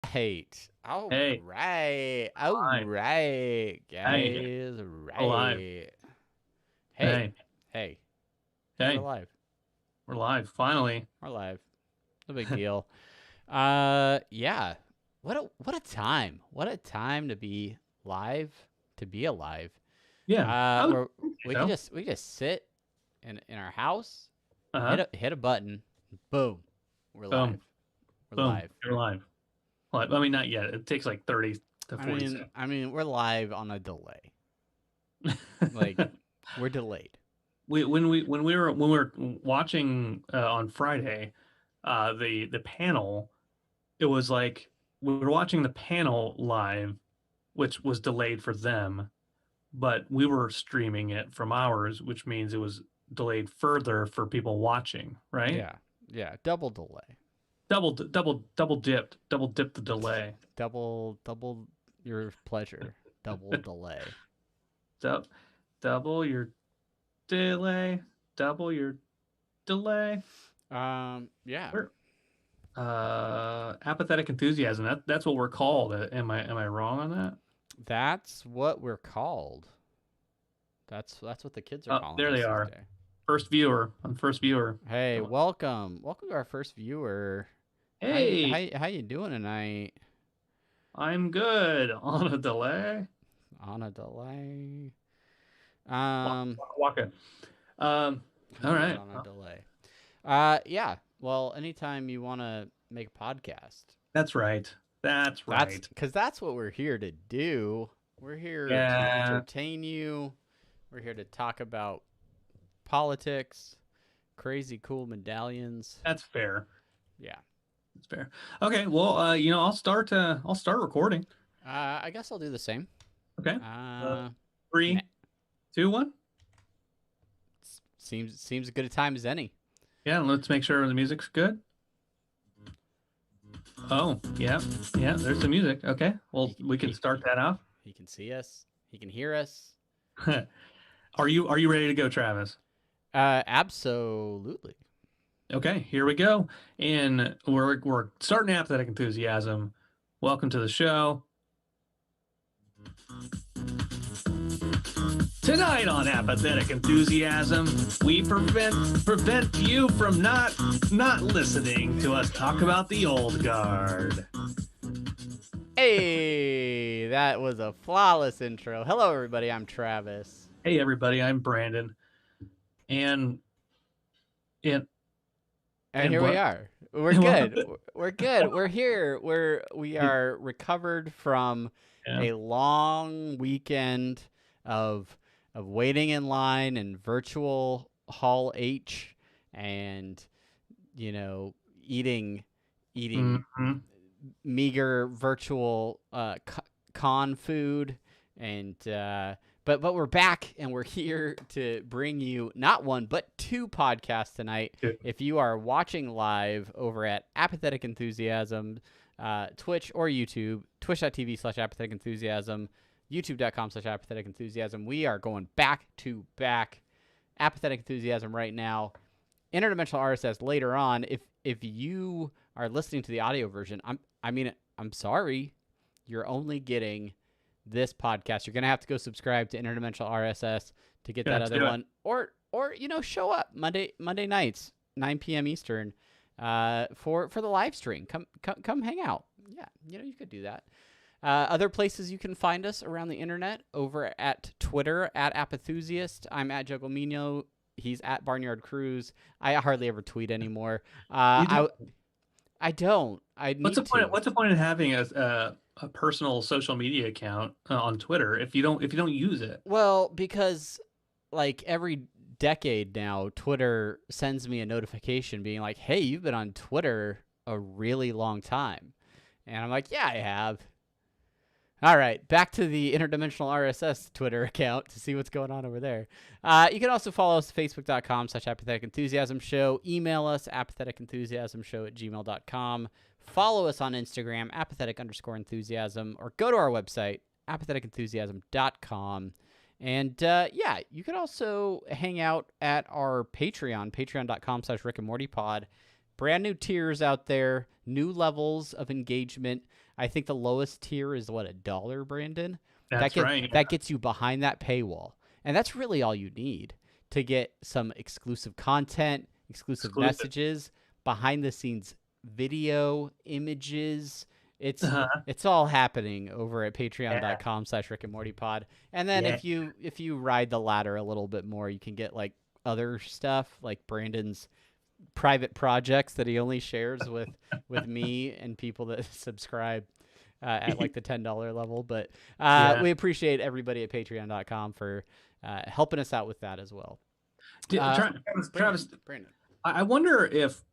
Right. All Hey, right. All live. right, Hey, guys. alive. Right. Hey. Hey, Hey. Hey, we're hey, live. we're live. Finally. We're live. No big deal. Yeah. What a time. What a time to be live, to be alive. Yeah, I would Where say we could so. just sit in our house, Uh-huh. hit a button, boom. We're Boom, live. We're boom. live. You're live. Live. I mean, not yet. It takes like 30 to I 40 mean, seconds. I mean, we're live on a delay. Like we're delayed. When we were watching on Friday, the panel, it was like we were watching the panel live, which was delayed for them, but we were streaming it from ours, which means it was delayed further for people watching, right? Yeah. Yeah. Double delay. Double dipped the delay. Double your pleasure. Double delay. Du- double your delay, double your delay. Yeah. We're, apathetic enthusiasm. That's what we're called. Am I wrong on that? That's what we're called. That's what the kids are Oh, calling there they us these are. days. First viewer. I'm first viewer. Hey, Come on. welcome. Welcome to our first viewer. Hey, How you doing tonight? I'm good on a delay. On a delay. Walk, Um walk, walk it. Um. All I'm good right. on a delay. Yeah. Well, anytime you want to make a podcast, That's right. That's that's right. because that's what we're here to do. We're here to Yeah, entertain you. We're here to talk about politics, crazy cool medallions. that's fair. Yeah. That's fair. Okay. Well, I'll start recording. I guess I'll do the same. Okay. Uh, Uh, nah, 3, 2, 1. seems as good a time as any. Yeah. Let's make sure the music's good. Oh, yeah. Yeah. There's the music. Okay. Well, we can start that off. He can see us. He can hear us. Are you ready to go, Travis? Absolutely. Okay. Here we go. And we're starting Apathetic Enthusiasm. Welcome to the show. Tonight on Apathetic Enthusiasm, we prevent you from not listening to us talk about the old guard. Hey, that was a flawless intro. Hello, everybody. I'm Travis. Hey everybody, I'm Brandon. And and And and here we what? are. We're good. We're good. We're here. We are recovered from Yeah. a long weekend of waiting in line in virtual Hall H and eating Mhm. meager virtual con food and but we're back and we're here to bring you not one but two podcasts tonight. If you are watching live over at Apathetic Enthusiasm, Twitch or YouTube, twitch.tv/apathetic enthusiasm, youtube.com/apathetic enthusiasm, we are going back to back Apathetic Enthusiasm right now, Interdimensional RSS later on. If you are listening to the audio version, I'm sorry, you're only getting this podcast. You're gonna have to go subscribe to Interdimensional RSS to get that other one, or show up Monday nights 9 p.m. Eastern for the live stream. Come hang out. Yeah, you could do that. Other places you can find us around the internet, over at Twitter at Apathusiast. I'm at Jugglemino. He's at Barnyard Cruise. I hardly ever tweet anymore. I don't. I What's the need point? to. What's the point of having a personal social media account on Twitter if you don't use it? Well, because like every decade now, Twitter sends me a notification being like, "Hey, you've been on Twitter a really long time," and I'm like, "Yeah, I have." All right, back to the Interdimensional RSS Twitter account to see what's going on over there. You can also follow us at facebook.com/apathetic enthusiasm show. Email us, apatheticenthusiasmshow@gmail.com. Follow us on Instagram, apathetic_enthusiasm, or go to our website, apatheticenthusiasm.com. And yeah, you can also hang out at our Patreon, patreon.com/rickandmortypod. Brand new tiers out there, new levels of engagement. I think the lowest tier is what, $1, Brandon? That's right. That gets you behind that paywall. And that's really all you need to get some exclusive content, exclusive messages, behind the scenes video, images. It's all happening over at patreon.com/rickandmortypod. And then if you ride the ladder a little bit more, you can get like other stuff like Brandon's private projects that he only shares with me and people that subscribe at like the $10 level. But we appreciate everybody at patreon.com for helping us out with that as well. Travis, Brandon. I wonder if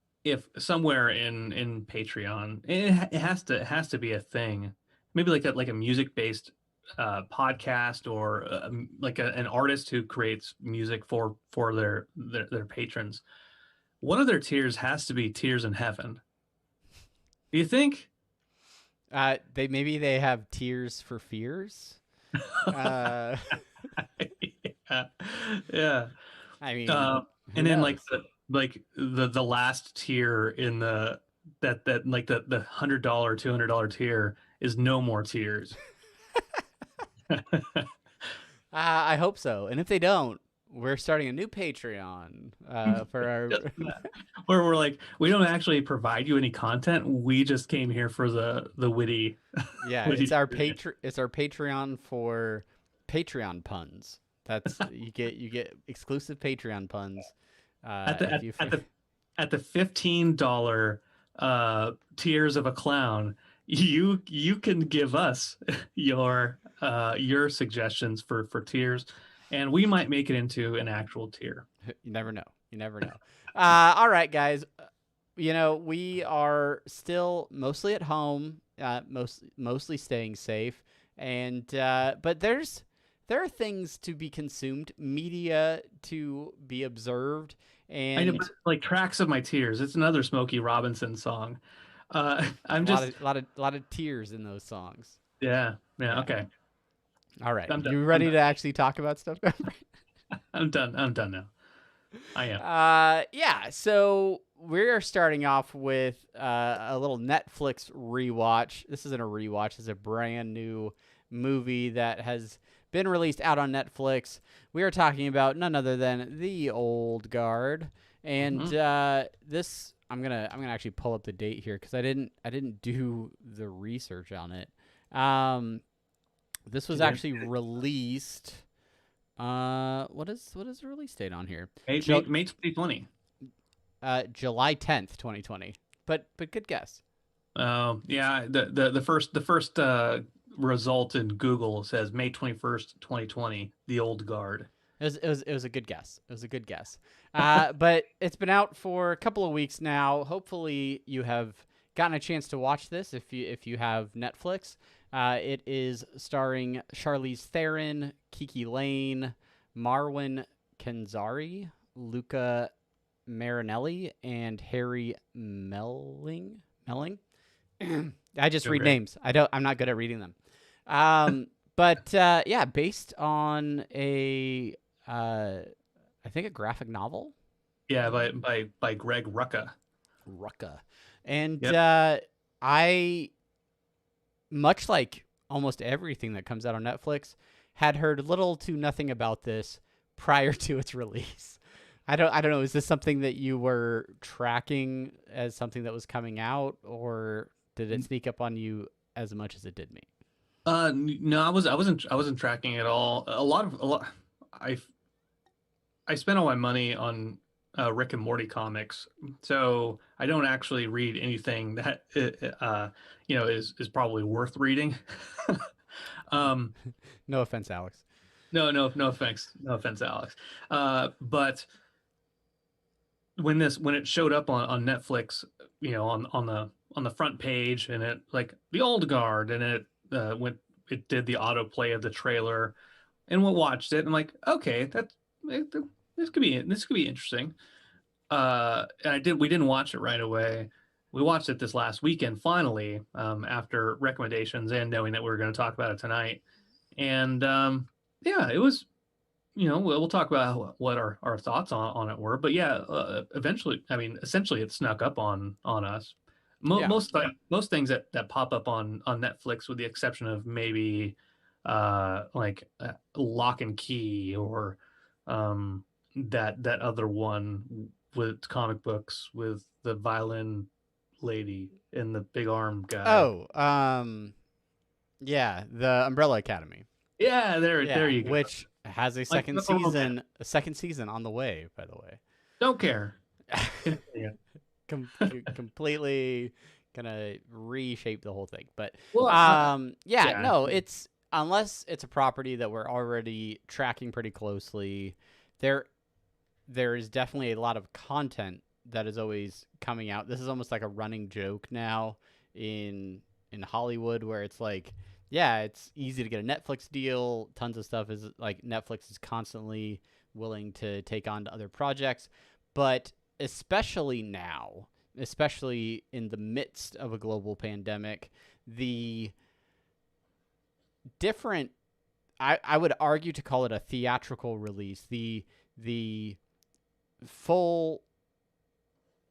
somewhere in Patreon, it has to be a thing, maybe like a music based podcast, or like an artist who creates music for their patrons. One of their tiers has to be Tears in Heaven. Do you think? They have Tears for Fears. Yeah. I mean, and then like the last tier in that like the $100, $200 tier is No More Tears. I hope so. And if they don't, we're starting a new Patreon for our where we're like, we don't actually provide you any content. We just came here for the witty. Yeah, it's our Patreon for Patreon puns. That's you get exclusive Patreon puns. At the $15 Tears of a Clown, you can give us your suggestions for tiers, and we might make it into an actual tier. You never know. All right, guys. We are still mostly at home, mostly staying safe, and but there are things to be consumed, media to be observed, and I know, like Tracks of My Tears. It's another Smokey Robinson song. I'm just a lot of tears in those songs. Yeah. Okay. All right, you ready to actually talk about stuff? I'm done now. I am. Yeah. So we're starting off with a little Netflix rewatch. This isn't a rewatch. This is a brand new movie that has been released out on Netflix. We are talking about none other than The Old Guard, and this I'm gonna actually pull up the date here because I didn't do the research on it. This was actually released. What is the release date on here? May 2020. July 10th, 2020. But good guess. Yeah. The first result in Google says May 21st, 2020. The Old Guard. It was a good guess. But it's been out for a couple of weeks now. Hopefully you have gotten a chance to watch this if you have Netflix. It is starring Charlize Theron, Kiki Lane, Marwan Kenzari, Luca Marinelli, and Harry Melling. I just read names. I'm not good at reading them. But yeah, based on a I think a graphic novel. Yeah, by Greg Rucka. And I, much like almost everything that comes out on Netflix, had heard little to nothing about this prior to its release. I don't know. Is this something that you were tracking as something that was coming out, or did it sneak up on you as much as it did me? No, I wasn't tracking at all. I spent all my money on Rick and Morty comics, so I don't actually read anything that is probably worth reading. No offense, Alex. No offense, Alex. But when it showed up on Netflix, on the front page, and it like The Old Guard, and it did the autoplay of the trailer, and we watched it, and I'm like, okay, this could be interesting. And we didn't watch it right away. We watched it this last weekend, finally, after recommendations and knowing that we were going to talk about it tonight. And yeah, it was, we'll talk about what our thoughts on it were. But yeah, essentially it snuck up on us. Yeah. Most things that pop up on Netflix, with the exception of maybe Lock and Key, or that other one with comic books with the violin lady and the big arm guy. Oh, yeah, the Umbrella Academy. Yeah, there Yeah, you go. which has a second season, on the way, by the way. Don't care. Completely gonna reshape the whole thing. But Well, yeah, no, it's unless it's a property that we're already tracking pretty closely, there is definitely a lot of content that is always coming out. This is almost like a running joke now in Hollywood, where it's like, yeah, it's easy to get a Netflix deal. Tons of stuff is like Netflix is constantly willing to take on to other projects, but especially now, especially in the midst of a global pandemic, the different, I would argue to call it a theatrical release, the full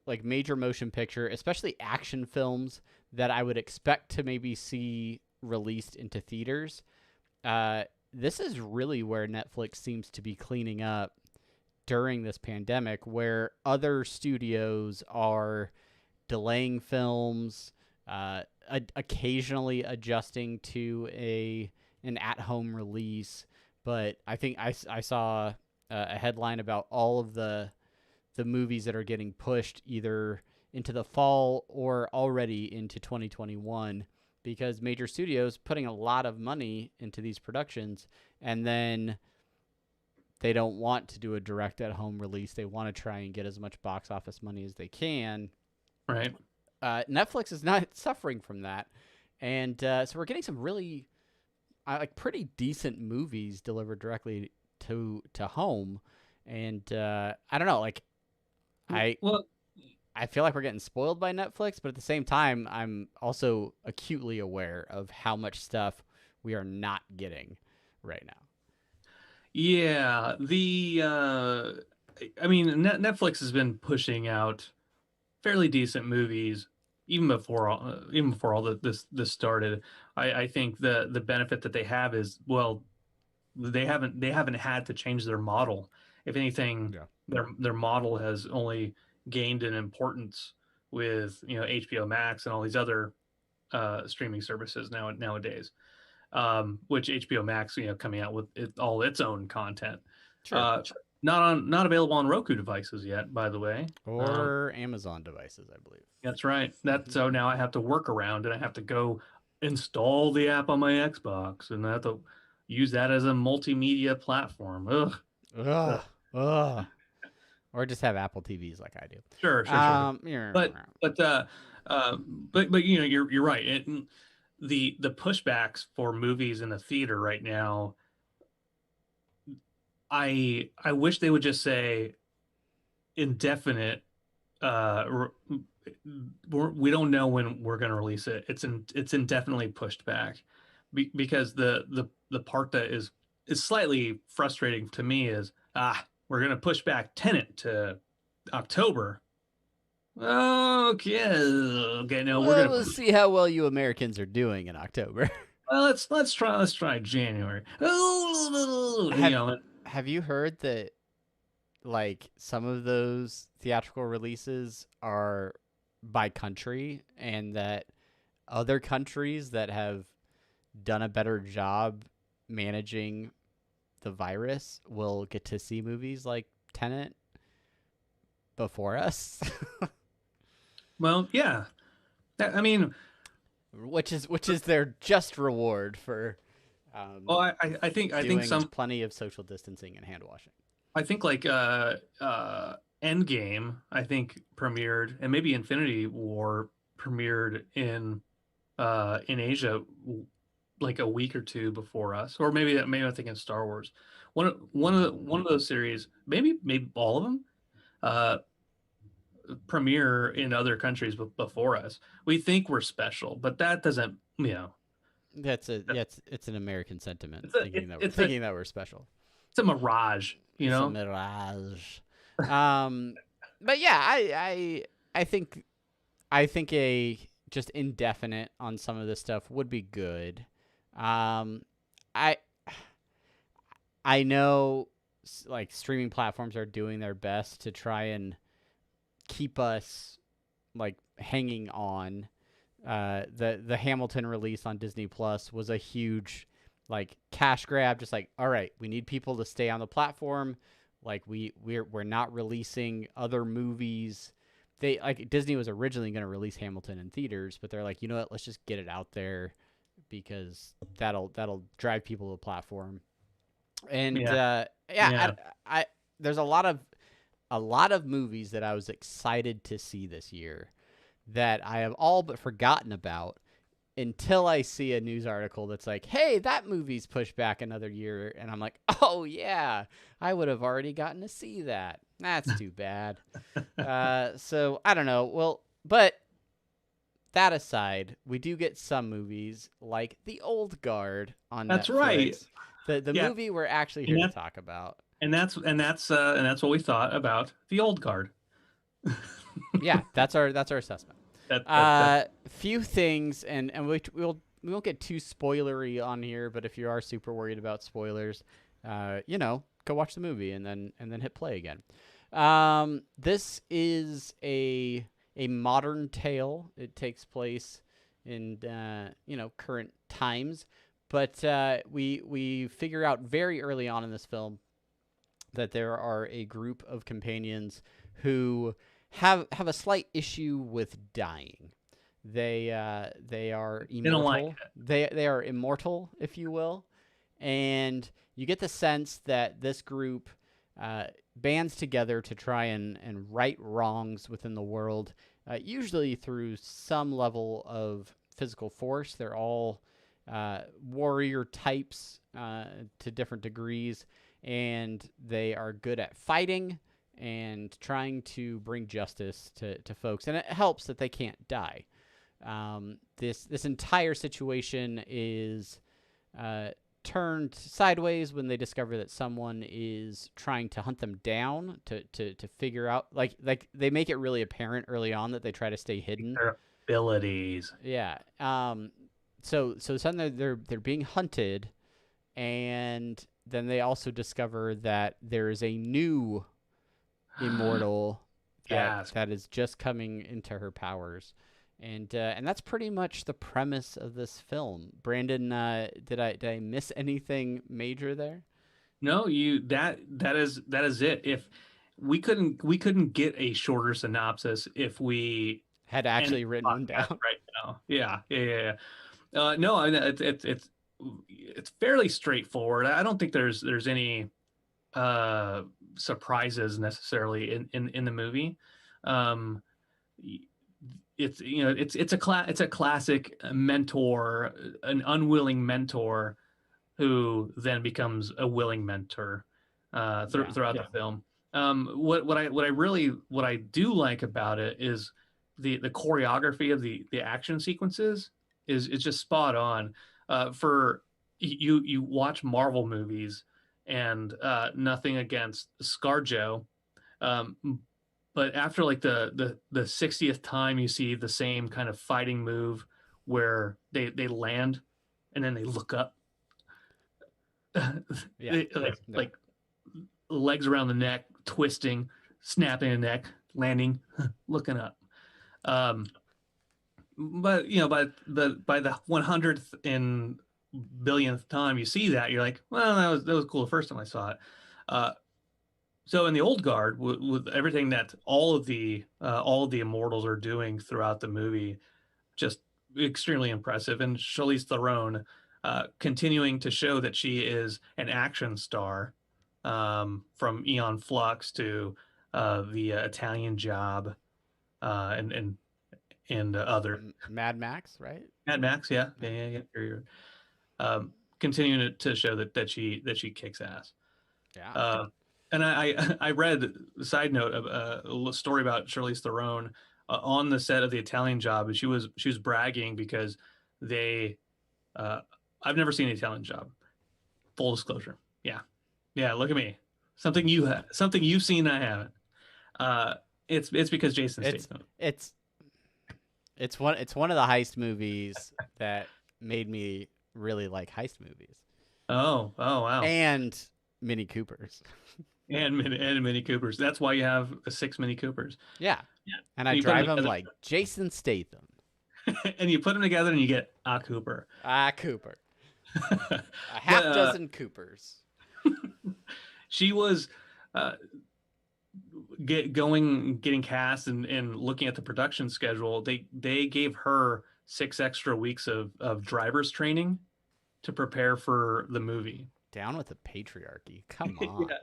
like major motion picture, especially action films that I would expect to maybe see released into theaters. This is really where Netflix seems to be cleaning up during this pandemic, where other studios are delaying films, occasionally adjusting to an at-home release. But I think I saw a headline about all of the movies that are getting pushed either into the fall or already into 2021, because major studios putting a lot of money into these productions, and then they don't want to do a direct at home release. They want to try and get as much box office money as they can. right. Netflix is not suffering from that. And so we're getting some really like pretty decent movies delivered directly to home. And I don't know, like I feel like we're getting spoiled by Netflix, but at the same time, I'm also acutely aware of how much stuff we are not getting right now. Yeah, I mean, Netflix has been pushing out fairly decent movies even before this started. I think the benefit that they have is, well, they haven't had to change their model. If anything, Yeah. their model has only gained in importance with HBO Max and all these other streaming services nowadays. Which HBO Max, coming out with all its own content. Sure. Not available on Roku devices yet, by the way. Or Amazon devices, I believe. That's right. So now I have to work around, and I have to go install the app on my Xbox, and I have to use that as a multimedia platform. Ugh. Ugh. Ugh. Or just have Apple TVs like I do. Sure. But you're right. The pushbacks for movies in the theater right now, I wish they would just say indefinite. We don't know when we're going to release it. It's indefinitely pushed back, because the part that is slightly frustrating to me is, we're going to push back Tenet to October. Okay, no, we're gonna see how well you Americans are doing in October. Well, let's try January. Have you heard that like some of those theatrical releases are by country, and that other countries that have done a better job managing the virus will get to see movies like Tenet before us? Well, yeah. I mean, which is their just reward for well, I think some plenty of social distancing and hand washing. I think like Endgame, I think premiered, and maybe Infinity War premiered in Asia like a week or two before us, or maybe I'm thinking Star Wars. One of those series, maybe all of them, premiere in other countries before us. We think we're special, but that doesn't, That's it's an American sentiment, thinking that we're special. It's a mirage, It's a mirage. But yeah, I think I think a just indefinite on some of this stuff would be good. I I know like streaming platforms are doing their best to try and keep us like hanging on. The Hamilton release on Disney Plus was a huge like cash grab. Just like, all right, we need people to stay on the platform. Like we're not releasing other movies. They like Disney was originally going to release Hamilton in theaters, but they're like, you know what? Let's just get it out there because that'll drive people to the platform. And Yeah. Yeah. I there's a lot of movies that I was excited to see this year that I have all but forgotten about until I see a news article that's like, "Hey, that movie's pushed back another year," and I'm like, "Oh yeah, I would have already gotten to see that. That's too bad." So I don't know. Well, but that aside, we do get some movies like The Old Guard on That's Netflix. right. The Yeah. movie we're actually here to talk about. And that's what we thought about The Old Guard. Yeah, that's our assessment. That Few things, and we won't get too spoilery on here, but if you are super worried about spoilers, go watch the movie and then hit play again. This is a modern tale. It takes place in current times, but we figure out very early on in this film that there are a group of companions who have a slight issue with dying. They are immortal. They don't like it. They are immortal, if you will, and you get the sense that this group bands together to try and right wrongs within the world, usually through some level of physical force. They're all warrior types to different degrees, and they are good at fighting and trying to bring justice to folks. And it helps that they can't die. This entire situation is turned sideways when they discover that someone is trying to hunt them down to figure out, like they make it really apparent early on that they try to stay hidden. Their abilities. Yeah. So suddenly they're being hunted, and then they also discover that there is a new immortal that is just coming into her powers. And that's pretty much the premise of this film. Brandon, did I miss anything major there? No, that is it. If we couldn't get a shorter synopsis if we had actually written one down right now. Yeah. No, I mean, it's fairly straightforward. I don't think there's any surprises necessarily in the movie. It's a classic mentor, an unwilling mentor who then becomes a willing mentor throughout the film. What I do like about it is the choreography of the action sequences is just spot on. For you watch Marvel movies, and nothing against ScarJo, but after like the 60th time you see the same kind of fighting move where they land and then they look up, like legs around the neck, twisting, snapping the neck, landing, looking up. But by the 100th and billionth time you see that, you're like, well, that was cool the first time I saw it. So in the Old Guard, with everything that all of the immortals are doing throughout the movie, just extremely impressive. And Charlize Theron continuing to show that she is an action star, from Aeon Flux to the Italian Job, and other Mad Max, right? Mad Max, yeah. Continuing to show that she kicks ass. Yeah. And I read a side note of a story about Charlize Theron on the set of the Italian Job, and she was bragging because they I've never seen the Italian Job. Full disclosure. Yeah, look at me. Something you've seen I haven't. It's because Jason Statham. It's It's one of the heist movies that made me really like heist movies Oh, wow. and Mini Coopers. And Mini Coopers. That's why you have six Mini Coopers. Yeah, Yeah. and I And you put them drive them together, like Jason Statham. and you put them together, and you get a Cooper. Ah, Cooper. A But half dozen Coopers. she was uh, getting cast and looking at the production schedule. They gave her 6 extra weeks of driver's training to prepare for the movie. Down with the patriarchy. Come on. Yeah.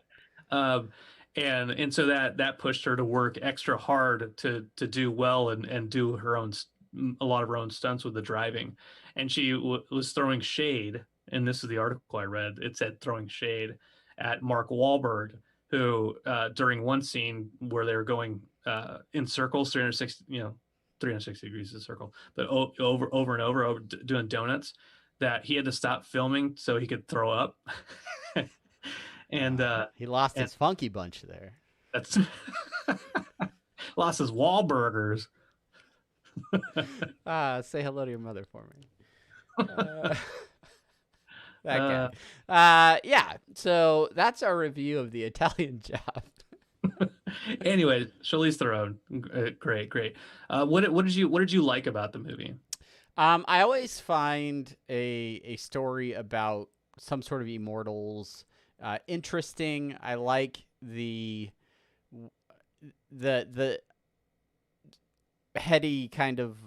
Um, and so that pushed her to work extra hard to do well and do a lot of her own stunts with the driving. And she was throwing shade. And this is the article I read. It said throwing shade at Mark Wahlberg, who during one scene where they were going in circles, 360, 360 degrees of circle, but over and over doing donuts, that he had to stop filming so he could throw up. And he lost and his funky bunch there. that's lost his Wahlburgers. Say hello to your mother for me. That Uh, guy. Yeah. So that's our review of the Italian Job. anyway, Charlize Theron, great. What did you like about the movie? I always find a story about some sort of immortals interesting. I like the heady kind of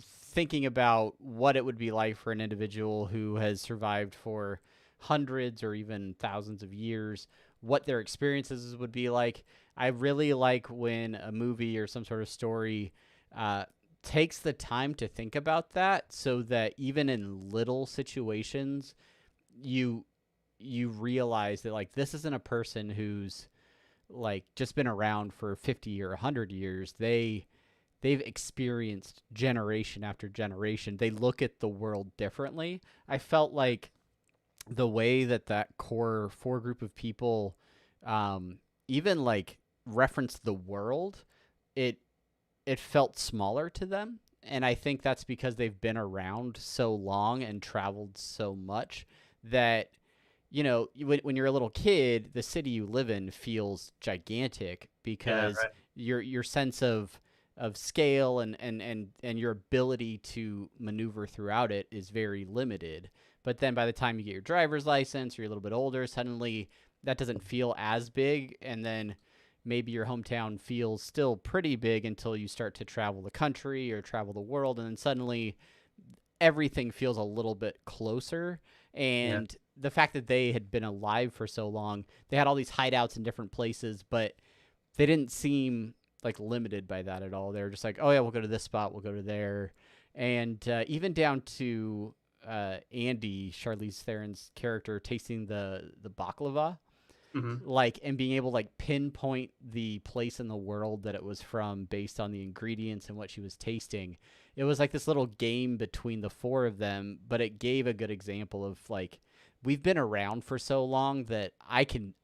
thinking about what it would be like for an individual who has survived for hundreds or even thousands of years, what their experiences would be like. I really like when a movie or some sort of story takes the time to think about that, so that even in little situations, you realize that like this isn't a person who's like just been around for 50 or 100 years. They've experienced generation after generation. They look at the world differently. I felt like the way that core four group of people even like referenced the world, it felt smaller to them. And I think that's because they've been around so long and traveled so much that, when you're a little kid, the city you live in feels gigantic because your sense of scale and your ability to maneuver throughout it is very limited. But then by the time you get your driver's license or you're a little bit older, suddenly that doesn't feel as big. And then maybe your hometown feels still pretty big until you start to travel the country or travel the world. And then suddenly everything feels a little bit closer. And the fact that they had been alive for so long, they had all these hideouts in different places, but they didn't seem like limited by that at all. They were just like, oh yeah, we'll go to this spot, we'll go to there. And even down to Andy, Charlize Theron's character, tasting the baklava, like, and being able to like pinpoint the place in the world that it was from based on the ingredients and what she was tasting. It was like this little game between the four of them, but it gave a good example of like, we've been around for so long that I can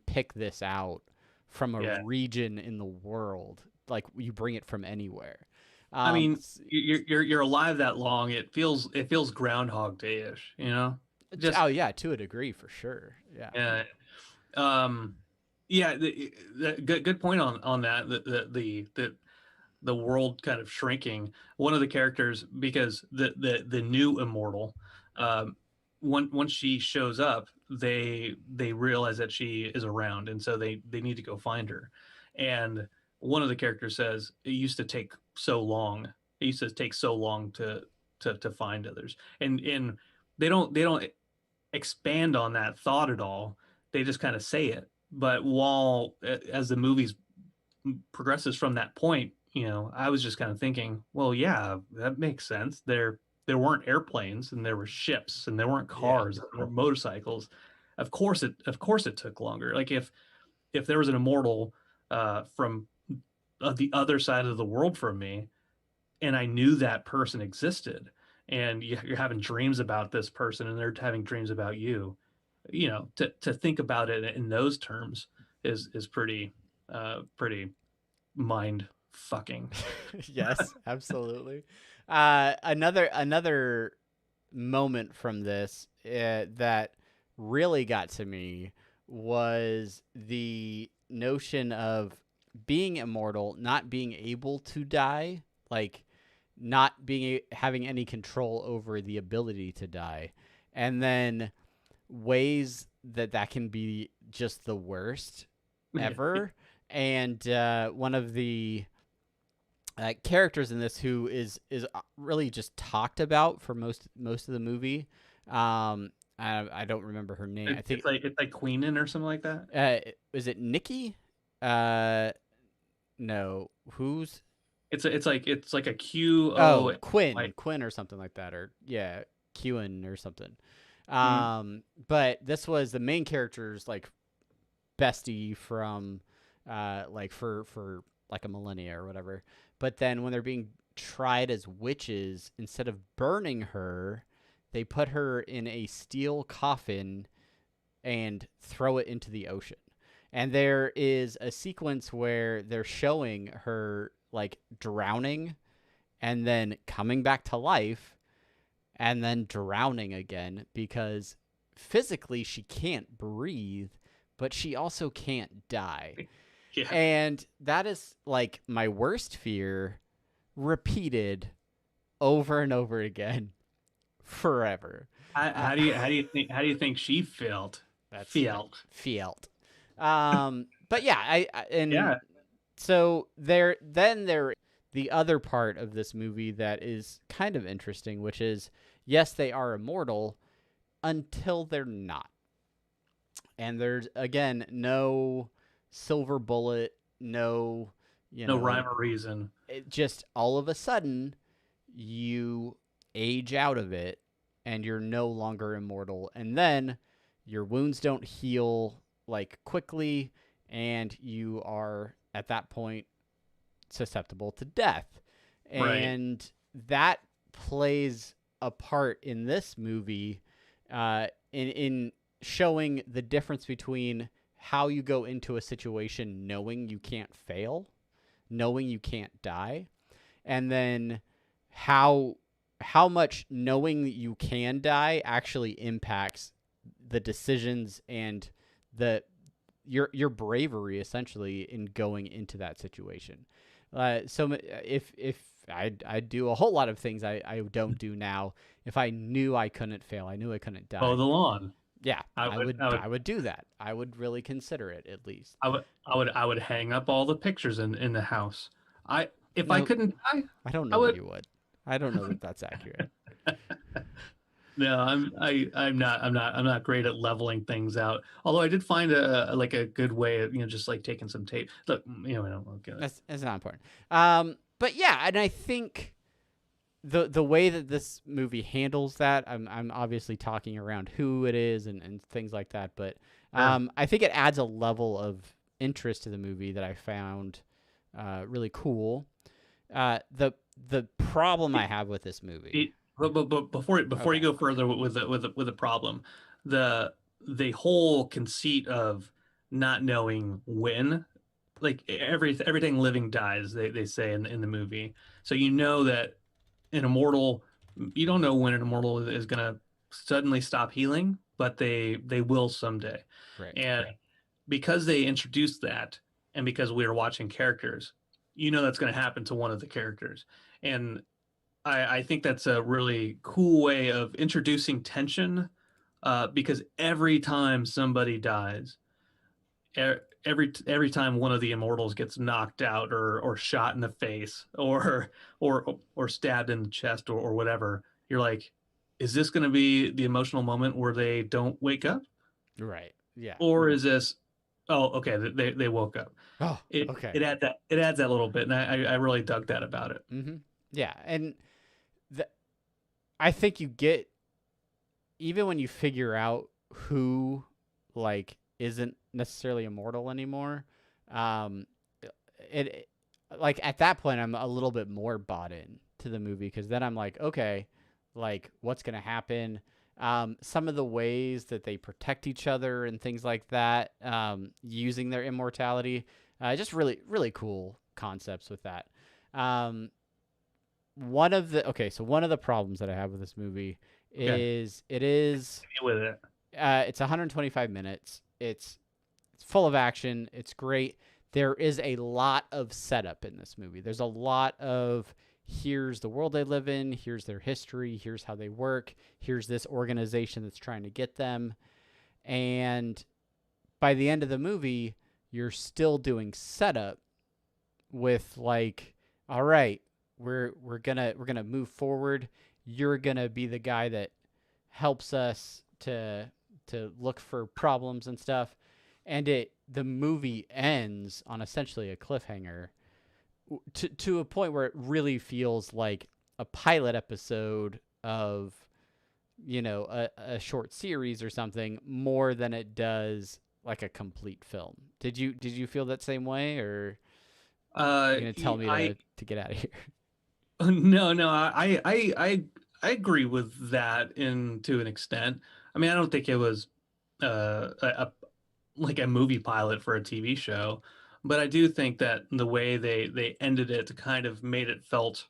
pick this out from a region in the world. Like, you bring it from anywhere. I mean, you're alive that long. It feels Groundhog Day-ish, Just oh yeah, to a degree for sure. Yeah. Yeah. Yeah. Good point on that. The world kind of shrinking. One of the characters, because the new immortal, once she shows up, they realize that she is around, and so they need to go find her. And one of the characters says, it used to take so long. It used to take so long to find others. And they don't expand on that thought at all. They just kind of say it. But as the movies progresses from that point, I was just kind of thinking, well, yeah, that makes sense. There weren't airplanes, and there were ships, and there weren't cars, and there were motorcycles. Of course it took longer. Like, if there was an immortal from the other side of the world from me, and I knew that person existed, and you're having dreams about this person, and they're having dreams about you, to think about it in those terms is pretty mind fucking. Yes, absolutely. Another moment from this that really got to me was the notion of being immortal, not being able to die, like not having any control over the ability to die, and then ways that can be just the worst ever. And one of the characters in this who is really just talked about for most of the movie. I don't remember her name. I think it's like Queenan or something like that. Is it Nikki? No, who's? It's like a Q Oh, O Quinn, like Quinn or something like that, or yeah, Qin or something. mm, But this was the main character's like bestie from like for like a millennia or whatever. But then when they're being tried as witches, instead of burning her, they put her in a steel coffin and throw it into the ocean. And there is a sequence where they're showing her like drowning and then coming back to life and then drowning again because physically she can't breathe, but she also can't die. yeah. And that is like my worst fear repeated over and over again forever. How do you think she felt? That's Felt. but yeah, and Yeah. so there the other part of this movie that is kind of interesting, which is yes, they are immortal until they're not. And there's again no silver bullet, no, No rhyme or reason. it just all of a sudden you age out of it and you're no longer immortal, and then your wounds don't heal like quickly and you are at that point susceptible to death. Right. And that plays a part in this movie in showing the difference between how you go into a situation knowing you can't fail, knowing you can't die, and then how much knowing you can die actually impacts the decisions and the your bravery essentially in going into that situation. So if I'd do a whole lot of things I don't do now if I knew I couldn't fail, I knew I couldn't Mow die. the lawn. Yeah, I would I would I would do that. I would really consider it at least. I would hang up all the pictures in the house. I if I No, couldn't die, I don't I know that would. you would. I don't know that that's accurate. No, I'm not great at leveling things out. Although I did find like a good way of just like taking some tape. Look, okay. That's not important. But yeah, and I think the way that this movie handles that, I'm obviously talking around who it is and things like that, but Sure. I think it adds a level of interest to the movie that I found really cool. The problem I have with this movie. But before Okay. you go further with the problem, the whole conceit of not knowing when, like everything living dies, they say in the movie. So you know that an immortal, you don't know when an immortal is gonna suddenly stop healing, but they will someday. Right. And because they introduced that, and because we are watching characters, that's going to happen to one of the characters. And I think that's a really cool way of introducing tension, because every time somebody dies, every time one of the immortals gets knocked out or shot in the face or stabbed in the chest or whatever, you're like, is this going to be the emotional moment where they don't wake up, Right. Yeah. or is this, oh, okay, they woke up. Oh, It okay. it adds that little bit, and I really dug that about it. Mm-hmm. Yeah, and I think you get, even when you figure out who like isn't necessarily immortal anymore, um, it like at that point I'm a little bit more bought in to the movie because then I'm like, okay, like what's gonna happen? Some of the ways that they protect each other and things like that, using their immortality, just really really cool concepts with that. One of the problems that I have with this movie is it's 125 minutes. It's full of action. It's great. There is a lot of setup in this movie. There's a lot of here's the world they live in, here's their history, here's how they work, here's this organization that's trying to get them. And by the end of the movie, you're still doing setup with like, all right, we're gonna move forward. You're gonna be the guy that helps us to look for problems and stuff. And the movie ends on essentially a cliffhanger to a point where it really feels like a pilot episode of, a short series or something more than it does like a complete film. Did you feel that same way, or are you gonna tell me to get out of here? No, I agree with that to an extent. I mean, I don't think it was like a movie pilot for a TV show, but I do think that the way they ended it kind of made it felt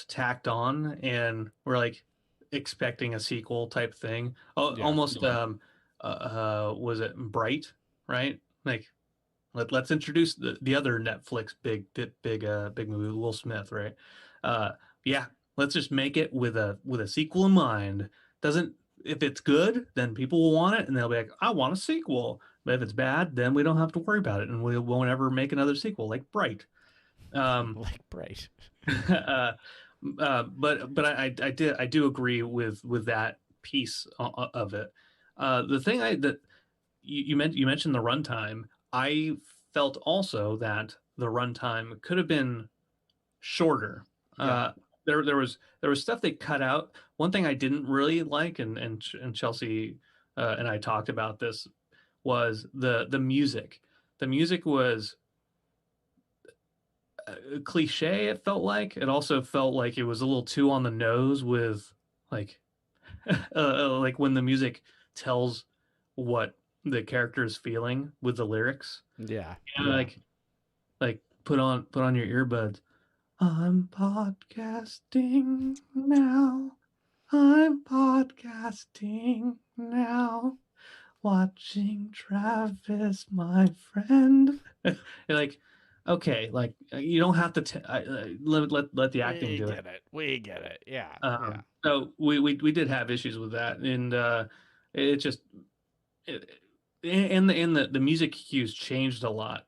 tacked on, and we're like expecting a sequel type thing. Oh, Yeah. almost was it Bright, right? Like let's introduce the other Netflix big movie, Will Smith, right? Yeah, let's just make it with a sequel in mind. Doesn't If it's good, then people will want it, and they'll be like, I want a sequel. But if it's bad, then we don't have to worry about it, and we won't ever make another sequel like Bright. Like Bright. But I do agree with that piece of it. The thing that you mentioned the runtime. I felt also that the runtime could have been shorter. Yeah. There was stuff they cut out. One thing I didn't really like, and Chelsea and I talked about this, was the music. The music was cliche. It felt like it also felt like it was a little too on the nose with like like when the music tells what the character is feeling with the lyrics. Yeah. And like put on your earbuds. I'm podcasting now. I'm podcasting now. Watching Travis, my friend. You're like, okay, like you don't have to let the acting do it. We get it. Yeah. So we did have issues with that, and it just it, and the music cues changed a lot.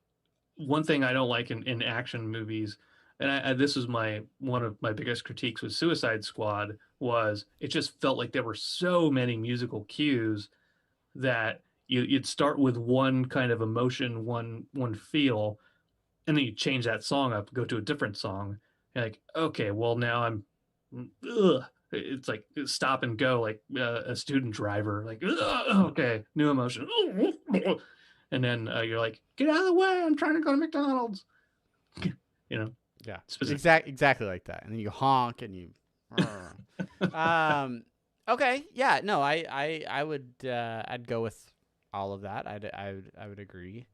One thing I don't like in action movies, and this was one of my biggest critiques with Suicide Squad, was it just felt like there were so many musical cues that you'd start with one kind of emotion, one feel, and then you change that song up, go to a different song. You're like, okay, well now ugh. It's like stop and go, like a student driver, like, okay, new emotion. And then you're like, get out of the way, I'm trying to go to McDonald's. Yeah. Specific. Exactly like that. And then you honk and you. Okay. Yeah. No. I would. I'd go with all of that. I would agree.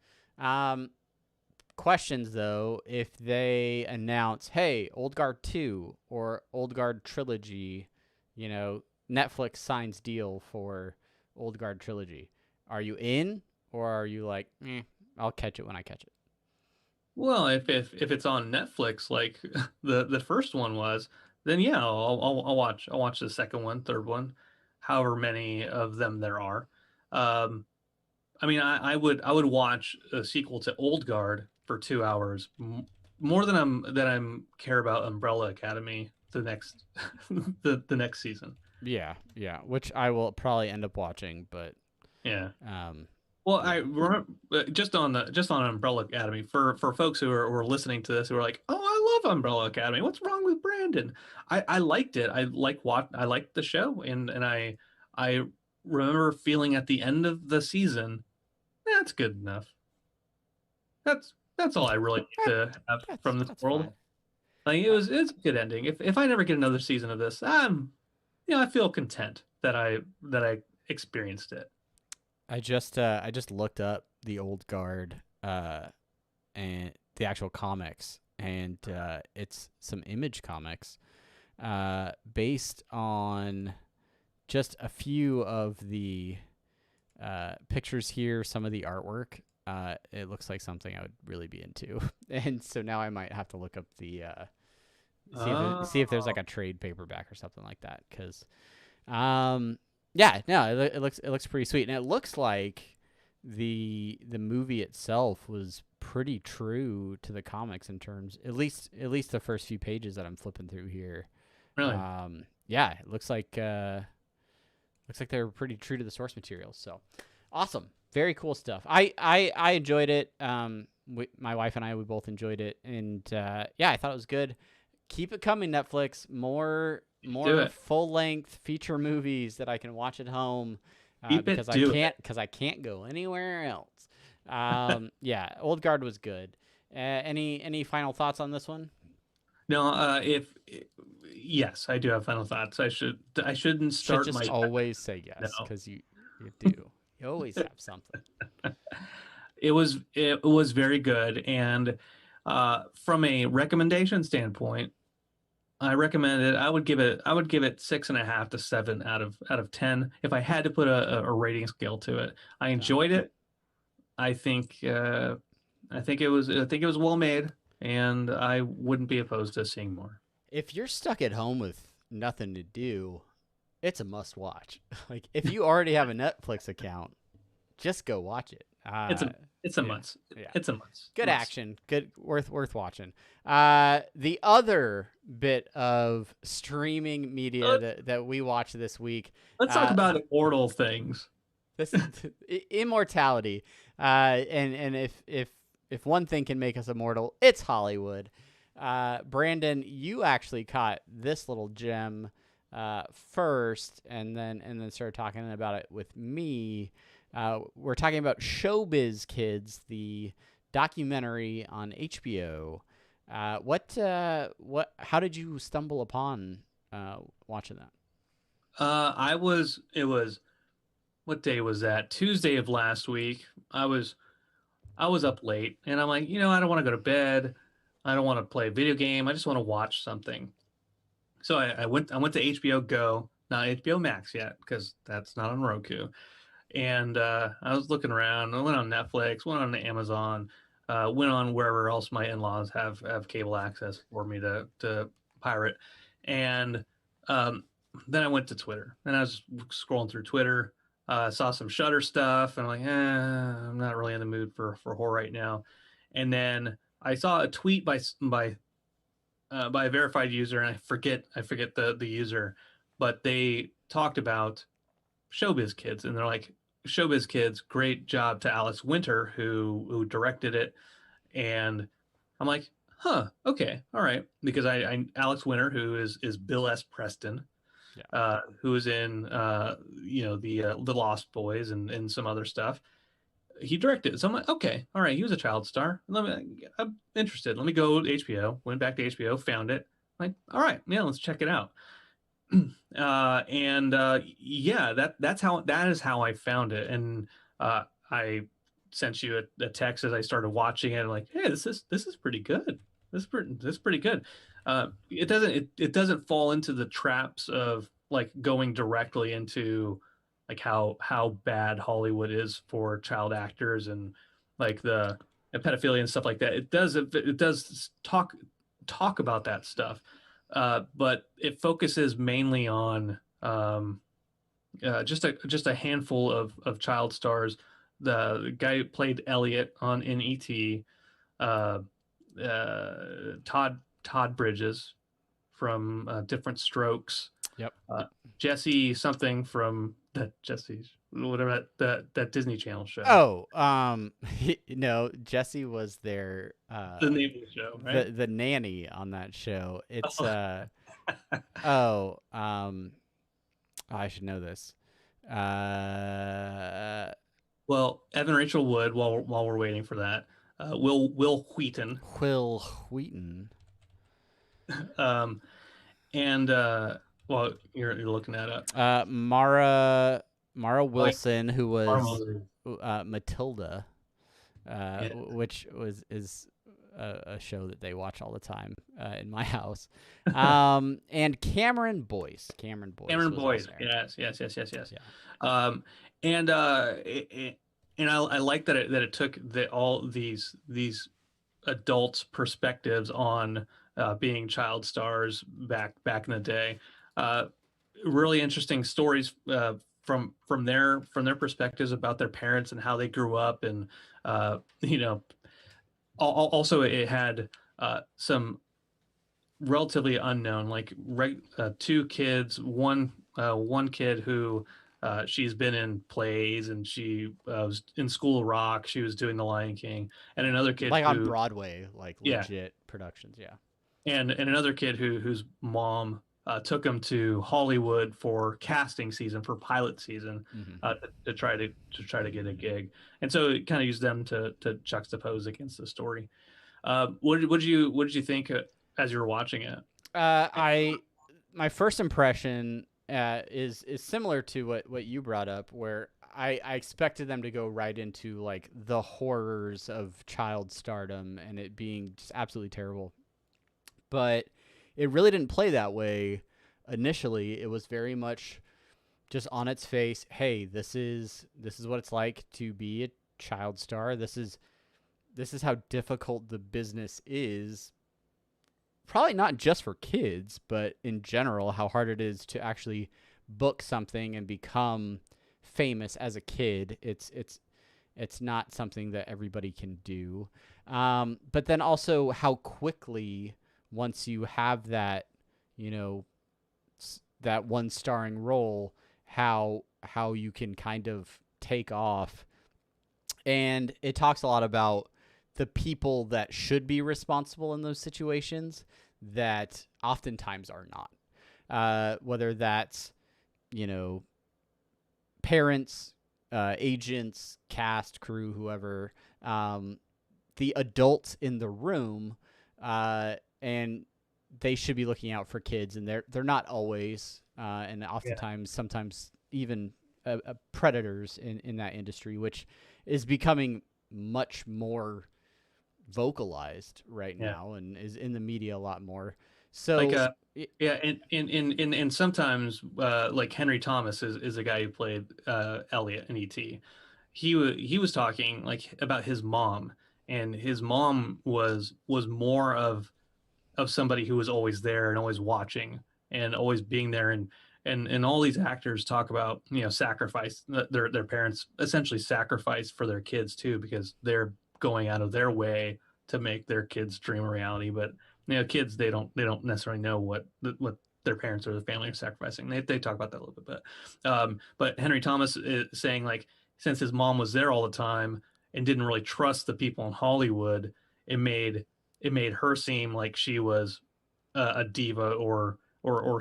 Questions though, if they announce, hey, Old Guard 2 or Old Guard Trilogy, Netflix signs deal for Old Guard Trilogy, are you in, or are you like, I'll catch it when I catch it? Well, if it's on Netflix, like the first one was, then yeah, I'll watch the second one, third one, however many of them there are. I mean, I would watch a sequel to Old Guard for 2 hours more than I'm care about Umbrella Academy the next the next season. Yeah, which I will probably end up watching, but yeah. Well, yeah. I remember just on Umbrella Academy, for folks who are listening to this who are like, oh, I love Umbrella Academy. What's wrong with Brandon? I liked it. I liked the show, and I remember feeling at the end of the season, that's good enough. That's all I really need to have from this world. Fine. Like it's a good ending. If I never get another season of this, I feel content that I experienced it. I just looked up the Old Guard and the actual comics, and it's some Image comics based on just a few of the pictures here, some of the artwork. It looks like something I would really be into, and so now I might have to look up the see if there's like a trade paperback or something like that. Because, yeah, no, it looks pretty sweet, and it looks like the movie itself was pretty true to the comics in terms, at least the first few pages that I'm flipping through here. Really? Yeah, it looks like they were pretty true to the source material. So awesome. Very cool stuff. I enjoyed it. My wife and I, we both enjoyed it. And yeah, I thought it was good. Keep it coming, Netflix. More full length feature movies that I can watch at home. Because I can't go anywhere else. Yeah, Old Guard was good. Any final thoughts on this one? No, yes, I do have final thoughts. I shouldn't start should just my always say yes, because you do. You always have something. It was very good, and from a recommendation standpoint, I recommend it. I would give it 6.5 to 7 out of 10 if I had to put a rating scale to it. I enjoyed it. I think it was well made, and I wouldn't be opposed to seeing more. If you're stuck at home with nothing to do, it's a must watch. Like, if you already have a Netflix account, just go watch it. It's a must. Yeah. It's a must. Good action. Good, worth watching. The other bit of streaming media that we watched this week. Let's talk about immortal things. This immortality. And if one thing can make us immortal, it's Hollywood. Brandon, you actually caught this little gem first, and then started talking about it with me. We're talking about Showbiz Kids, the documentary on HBO. How did you stumble upon watching that? What day was that? Tuesday of last week. I was up late, and I'm like, I don't want to go to bed. I don't want to play a video game. I just want to watch something. So I went to HBO Go, not HBO Max yet, because that's not on Roku. And I was looking around. I went on Netflix, went on Amazon, went on wherever else my in-laws have cable access for me to pirate. And then I went to Twitter, and I was scrolling through Twitter. Saw some Shudder stuff, and I'm like, I'm not really in the mood for horror right now. And then I saw a tweet by a verified user, and I forget the user, but they talked about Showbiz Kids, and they're like, Showbiz Kids, great job to Alex Winter who directed it. And I'm like, okay, all right, because I Alex Winter, who is Bill S. Preston, who is in the Lost Boys and some other stuff. He directed it. So I'm like, okay, all right, he was a child star. I'm interested. Let me go to HBO. Went back to HBO, found it. I'm like, all right, yeah, let's check it out. Yeah, that is how I found it. And I sent you a text as I started watching it. I'm like, hey, this is pretty good. This is pretty good. It doesn't fall into the traps of like going directly into like how bad Hollywood is for child actors and like the pedophilia and stuff like that. It does talk about that stuff. But it focuses mainly on just a handful of child stars. The guy who played Elliot in E.T., Todd Bridges from Different Strokes. Yep. Jesse something from that Disney Channel show. Oh, no, Jesse was their the name of the show, right? The nanny on that show. It's I should know this. Well, Evan Rachel Wood. While we're waiting for that, Will Wheaton. Will Wheaton. And well, you're looking that up. Mara Wilson, who was Matilda. Yeah. which is a show that they watch all the time in my house. And Cameron Boyce. Cameron Boyce Cameron was Boyd. also there. Yes. Yeah. Um, and I like that it took all these adults' perspectives on being child stars back in the day. Uh, Really interesting stories from their perspectives about their parents and how they grew up, and you know, also it had some relatively unknown, like two kids, one kid who she's been in plays and she was in School of Rock. She was doing The Lion King, and another kid Like on who, Broadway, like yeah, legit productions. Yeah. and another kid whose mom took him to Hollywood for casting season, for pilot season, Hmm. to try to get a gig, and so it kind of used them to juxtapose against the story. What did you think as you were watching it? I my first impression is similar to what you brought up, where I expected them to go right into like the horrors of child stardom and it being just absolutely terrible, but it really didn't play that way initially. It was very much just on its face. Hey, this is what it's like to be a child star. This is how difficult the business is, probably not just for kids, but in general, how hard it is to actually book something and become famous as a kid. It's not something that everybody can do. But then also how quickly, once you have that, you know, that one starring role, how you can kind of take off. And it talks a lot about the people that should be responsible in those situations that oftentimes are not. Whether that's, you know, parents, agents, cast, crew, whoever, the adults in the room, and they should be looking out for kids, and they're not always, and Yeah, oftentimes, sometimes even predators in that industry, which is becoming much more vocalized right yeah. now and is in the media a lot more. Like So, yeah, and sometimes like Henry Thomas is a guy who played Elliot in ET. He was talking like about his mom, and his mom was more of somebody who was always there and always watching and always being there, and all these actors talk about, sacrifice, their parents essentially sacrifice for their kids too, because they're going out of their way to make their kids dream a reality. But kids, they don't necessarily know what their parents or the family are sacrificing. They talk about that a little bit. But Henry Thomas is saying, like, since his mom was there all the time and didn't really trust the people in Hollywood, it made it made her seem like she was a diva, or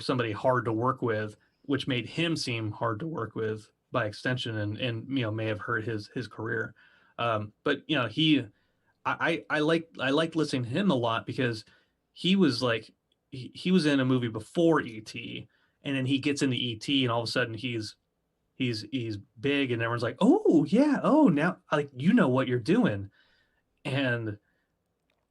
somebody hard to work with, which made him seem hard to work with by extension, and may have hurt his career. But I like listening to him a lot, because he was like he was in a movie before ET, and then he gets into ET, and all of a sudden he's big, and everyone's like, oh yeah, oh, now, like, what you're doing. And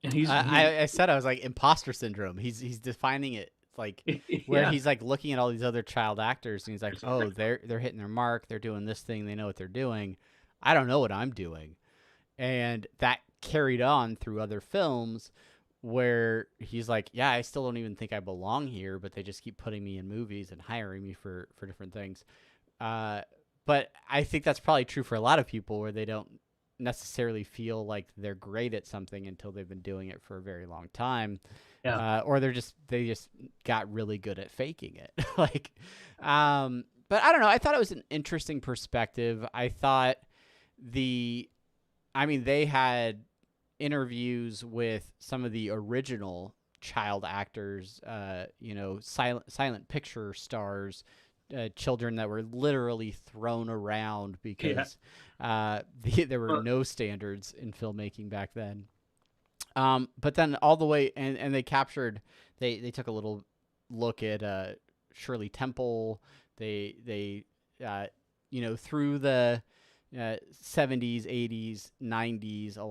and he's I said, I was like, imposter syndrome. He's defining it. It's like where yeah, he's like looking at all these other child actors and he's like, oh, they're hitting their mark. They're doing this thing. They know what they're doing. I don't know what I'm doing. And that carried on through other films where he's like, yeah, I still don't even think I belong here, but they just keep putting me in movies and hiring me for different things. Uh, but I think that's probably true for a lot of people, where they don't necessarily feel like they're great at something until they've been doing it for a very long time, yeah. or they just got really good at faking it. Like, but I don't know. I thought it was an interesting perspective. I thought they had interviews with some of the original child actors, silent picture stars, children that were literally thrown around Yeah. because there were no standards in filmmaking back then. But then all the way, and they took a little look at Shirley Temple. They through the 70s, 80s, 90s. A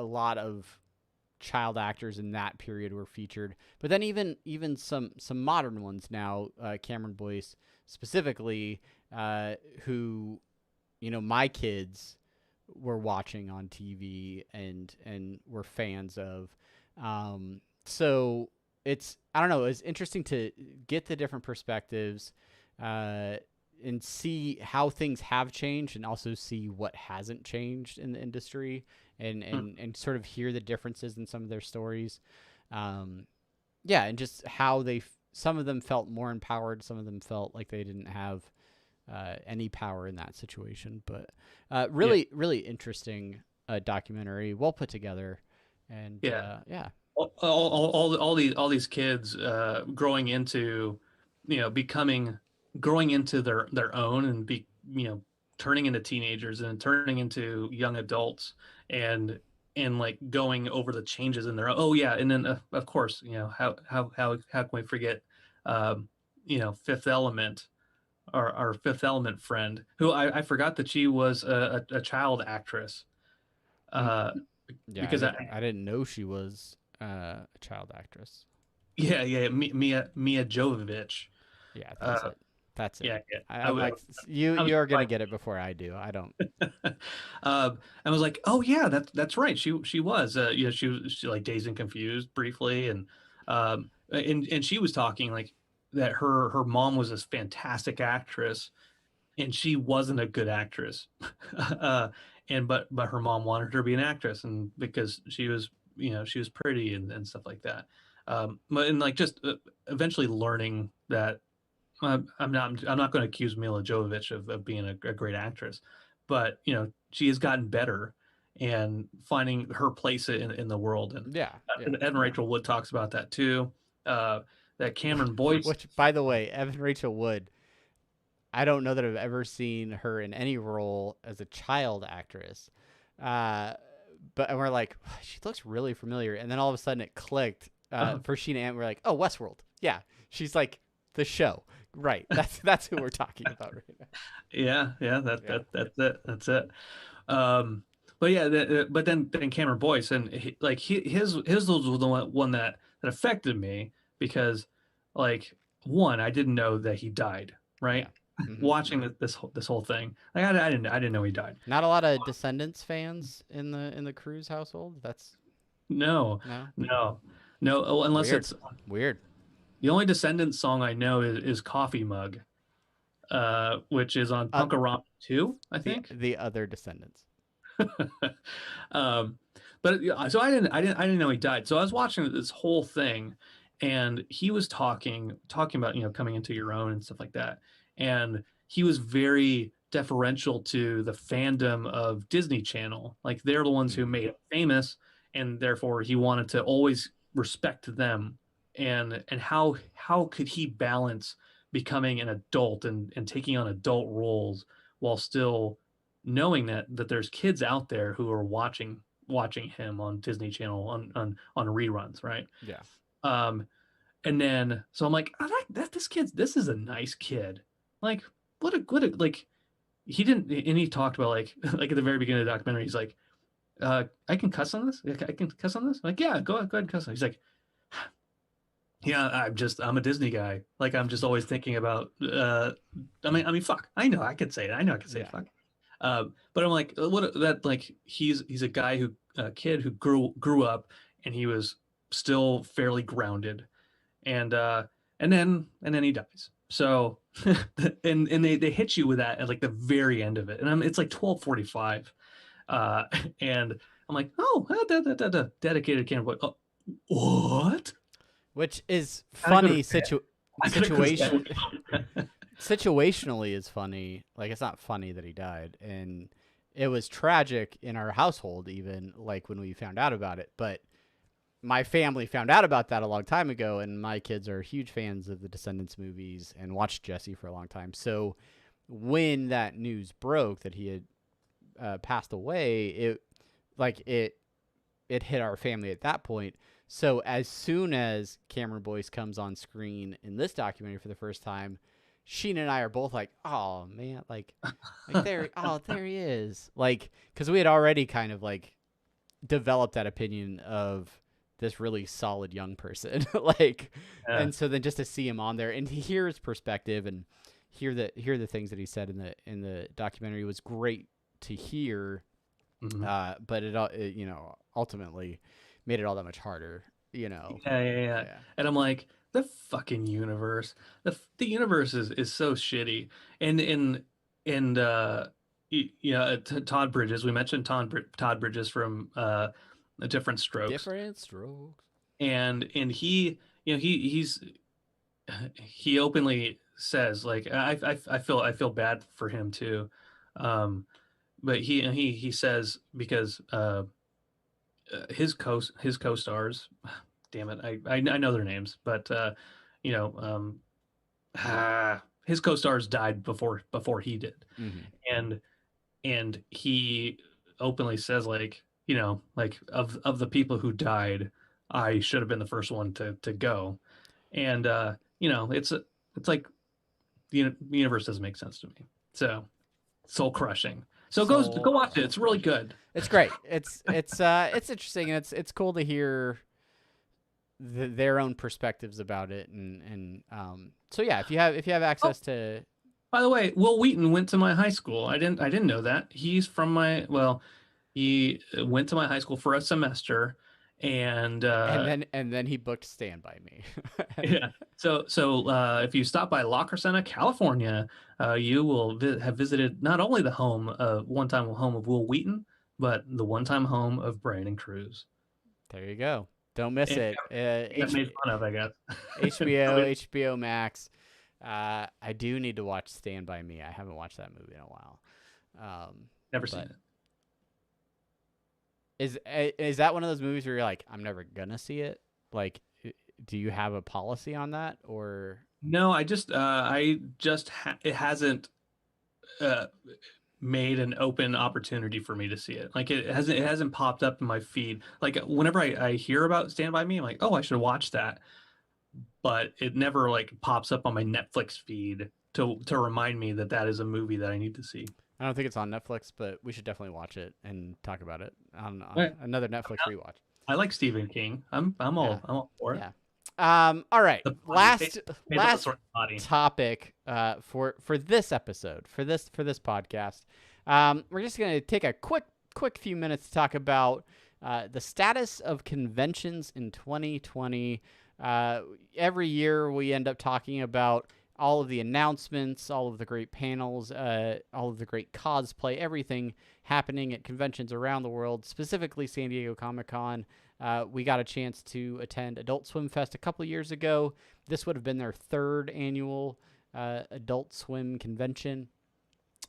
lot of child actors in that period were featured. But then even some modern ones now, Cameron Boyce specifically, who my kids were watching on TV and were fans of. So I don't know, it's interesting to get the different perspectives and see how things have changed and also see what hasn't changed in the industry and sort of hear the differences in some of their stories. And just how some of them felt more empowered. Some of them felt like they didn't have any power in that situation. But really interesting documentary, well put together. And all these kids growing into growing into their own and turning into teenagers and turning into young adults and like going over the changes in their and then of course how can we forget Fifth Element, our Fifth Element friend, who I forgot that she was a child actress. Because I didn't know she was a child actress. Mia Jovovich. Yeah, that's it. Yeah. You're gonna get it before I do. I don't. I was like, oh yeah, that's right. She was she was like Dazed and Confused briefly, and she was talking like that her mom was this fantastic actress, and she wasn't a good actress, but her mom wanted her to be an actress, and because she was she was pretty and stuff like that, and like just eventually learning that. I'm not going to accuse Mila Jovovich of being a great actress, but she has gotten better and finding her place in the world. And Evan Rachel Wood talks about that too. That Cameron Boyce, which by the way, Evan Rachel Wood, I don't know that I've ever seen her in any role as a child actress, and we're like, she looks really familiar, and then all of a sudden it clicked for Sheena Ant. We're like, oh, Westworld, yeah, she's like the show. Right, that's who we're talking about right now. That's it. But then Cameron Boyce, and his was the one that affected me because like one, I didn't know that he died, right? Yeah. Mm-hmm. Watching this whole thing, like I didn't know he died. Not a lot of Descendants fans in the Cruise household. That's no, unless weird. It's weird. The only Descendants song I know is Coffee Mug, which is on Punkarama 2, I think. The other Descendants. But so I didn't know he died. So I was watching this whole thing, and he was talking about coming into your own and stuff like that. And he was very deferential to the fandom of Disney Channel. Like they're the ones who made it famous, and therefore he wanted to always respect them. And how could he balance becoming an adult and taking on adult roles while still knowing that there's kids out there who are watching him on Disney Channel on reruns, right? Yeah. And then so I'm like, this is a nice kid. Like what a like he didn't, and he talked about like at the very beginning of the documentary, he's like, I can cuss on this? I can cuss on this? I'm like, yeah, go ahead and cuss on it. He's like, yeah, I'm a Disney guy. Like I'm just always thinking about I mean fuck. I know I could say it. I know I could say fuck. But I'm like, he's a guy kid who grew up and he was still fairly grounded. And then he dies. So and they hit you with that at like the very end of it. And it's like 12:45. And I'm like, oh, dedicated camera boy. Oh, what? Which is funny situation. Situationally is funny. Like it's not funny that he died, and it was tragic in our household, even like when we found out about it. But my family found out about that a long time ago, and my kids are huge fans of the Descendants movies and watched Jesse for a long time. So when that news broke that he had passed away, it hit our family at that point. So as soon as Cameron Boyce comes on screen in this documentary for the first time, Sheen and I are both like, oh man, like there, oh there he is, like because we had already kind of like developed that opinion of this really solid young person, like, Yeah. and so then just to see him on there and to hear his perspective and hear the things that he said in the documentary was great to hear. Mhm. But it you know, ultimately made it all that much harder, you know. Yeah. Yeah. And I'm like, the fucking universe. The universe is so shitty. And yeah, Todd Bridges. We mentioned Todd Bridges from Different Strokes, Different strokes. and he, he openly says like I feel bad for him too, but he says because his co-stars, damn it, I know their names, but you know, his co-stars died before he did, Mm-hmm. and he openly says like, like of the people who died, I should have been the first one to go, and it's like the universe doesn't make sense to me, so soul crushing. So go Soul watch it. It's really crushing. good. It's great. It's interesting, and it's cool to hear their own perspectives about it, and so yeah, if you have Oh, access to by the way, Will Wheaton went to my high school. I didn't know that. He's from he went to my high school for a semester, and and then he booked Stand By Me. yeah. So if you stop by La Crescenta, California, you will have visited not only the one-time home of Will Wheaton, but the one-time home of Brandon Cruz. There you go. Don't miss And it. he got made fun of, I guess. HBO, HBO Max. I do need to watch Stand By Me. I haven't watched that movie in a while. Never seen But it. is that one of those movies where you're like, I'm never gonna see it? Like, do you have a policy on that, or No, it hasn't uh, made an open opportunity for me to see it. Like it hasn't popped up in my feed. Like whenever I hear about Stand By Me, I'm like, oh, I should watch that. But it never like pops up on my Netflix feed to remind me that that is a movie that I need to see. I don't think it's on Netflix, but we should definitely watch it and talk about it on Right. another Netflix rewatch. I like Stephen King. Yeah, I'm all for it. yeah. All right. The body, the Last sort of body. topic for this episode for this podcast. We're just gonna take a quick few minutes to talk about the status of conventions in 2020. Every year we end up talking about all of the announcements, all of the great panels, all of the great cosplay, everything happening at conventions around the world, specifically San Diego Comic-Con. We got a chance to attend Adult Swim Fest a couple of years ago. This would have been their third annual Adult Swim convention.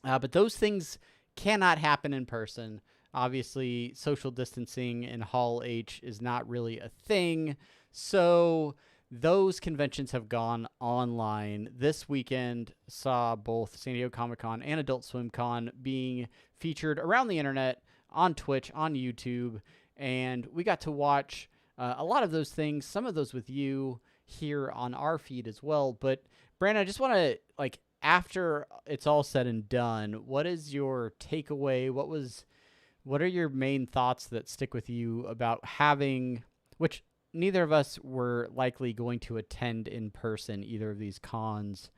But those things cannot happen in person. Obviously, social distancing in Hall H is not really a thing. So those conventions have gone online. This weekend saw both San Diego Comic-Con and Adult Swim Con being featured around the internet, on Twitch, on YouTube, and we got to watch a lot of those things, some of those with you here on our feed as well. But Brandon, I just want to, like, after it's all said and done, what is your takeaway? What are your main thoughts that stick with you about having, which neither of us were likely going to attend in person either of these cons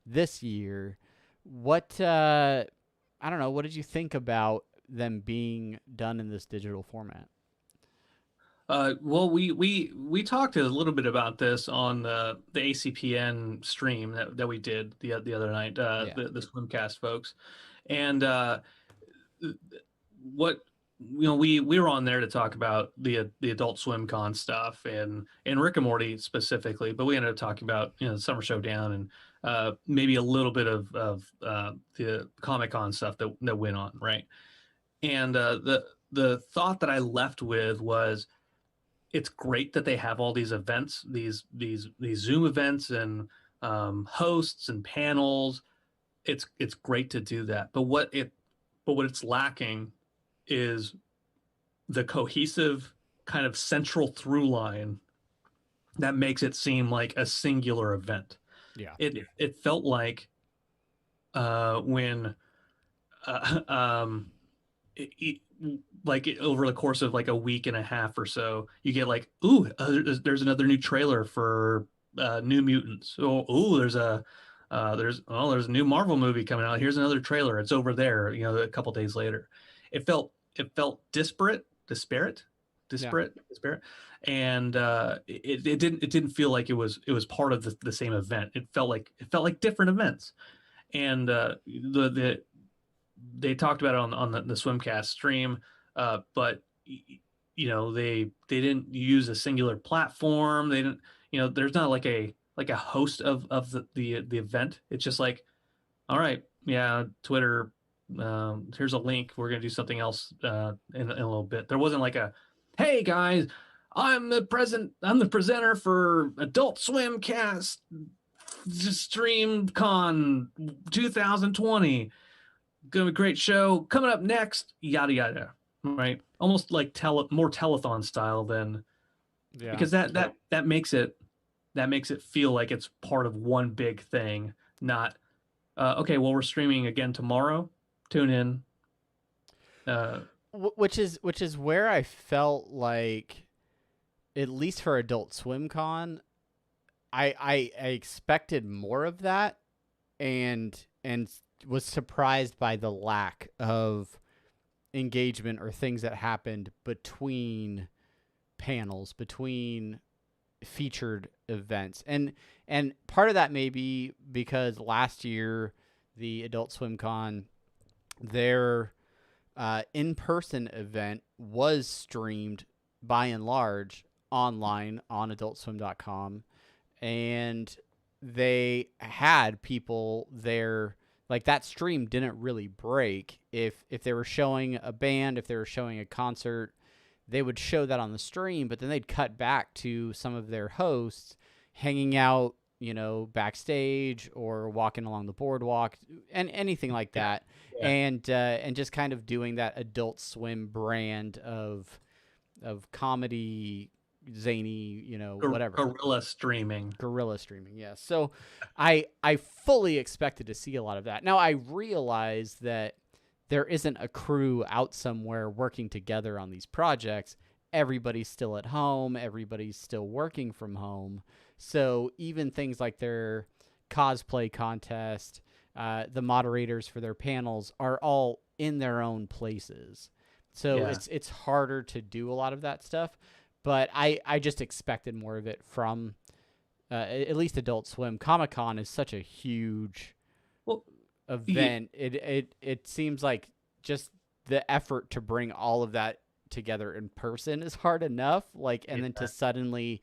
this year. What I don't know, what did you think about them being done in this digital format? Well, we talked a little bit about this on the ACPN stream that we did the other night, Yeah. the Swimcast folks, and what we were on there to talk about the Adult Swim Con stuff and Rick and Morty specifically, but we ended up talking about the Summer Showdown and maybe a little bit of the Comic Con stuff that went on, right? And the thought that I left with was, it's great that they have all these events, these Zoom events and hosts and panels. It's great to do that, but what it's lacking is the cohesive kind of central through line that makes it seem like a singular event. Yeah. It felt like when um it, it- like over the course of like a week and a half or so, you get like, ooh, there's another new trailer for New Mutants. Oh, ooh, there's a new Marvel movie coming out. Here's another trailer. It's over there. A couple days later, it felt Yeah. disparate, and it didn't feel like it was part of the same event. It felt like different events, and they talked about it on the Swimcast stream, but they didn't use a singular platform. They didn't, there's not like a host of the event. It's just like, all right, yeah, Twitter. Here's a link. We're gonna do something else in a little bit. There wasn't like a, hey guys, I'm the presenter for Adult Swimcast Stream Con 2020. Gonna be a great show coming up next. Yada yada. Right, almost like more telethon style than, Yeah. because that makes it feel like it's part of one big thing, not okay. Well, we're streaming again tomorrow. Tune in. Uh, Which is where I felt like, at least for Adult Swim Con, I expected more of that, and was surprised by the lack of engagement or things that happened between panels, between featured events. And part of that may be because last year the Adult Swim Con, their in-person event was streamed by and large online on adultswim.com, and they had people there. Like, that stream didn't really break. If they were showing a band, if they were showing a concert, they would show that on the stream, but then they'd cut back to some of their hosts hanging out, backstage or walking along the boardwalk and anything like yeah, that, yeah. and just kind of doing that Adult Swim brand of comedy, zany, whatever. Gorilla streaming. Guerrilla streaming, yes. So I fully expected to see a lot of that. Now I realize that there isn't a crew out somewhere working together on these projects. Everybody's still at home, everybody's still working from home. So even things like their cosplay contest, the moderators for their panels are all in their own places. So Yeah. it's harder to do a lot of that stuff. But I just expected more of it from at least Adult Swim. Comic-Con is such a huge Well, yeah, event. It seems like just the effort to bring all of that together in person is hard enough. Like, and then to suddenly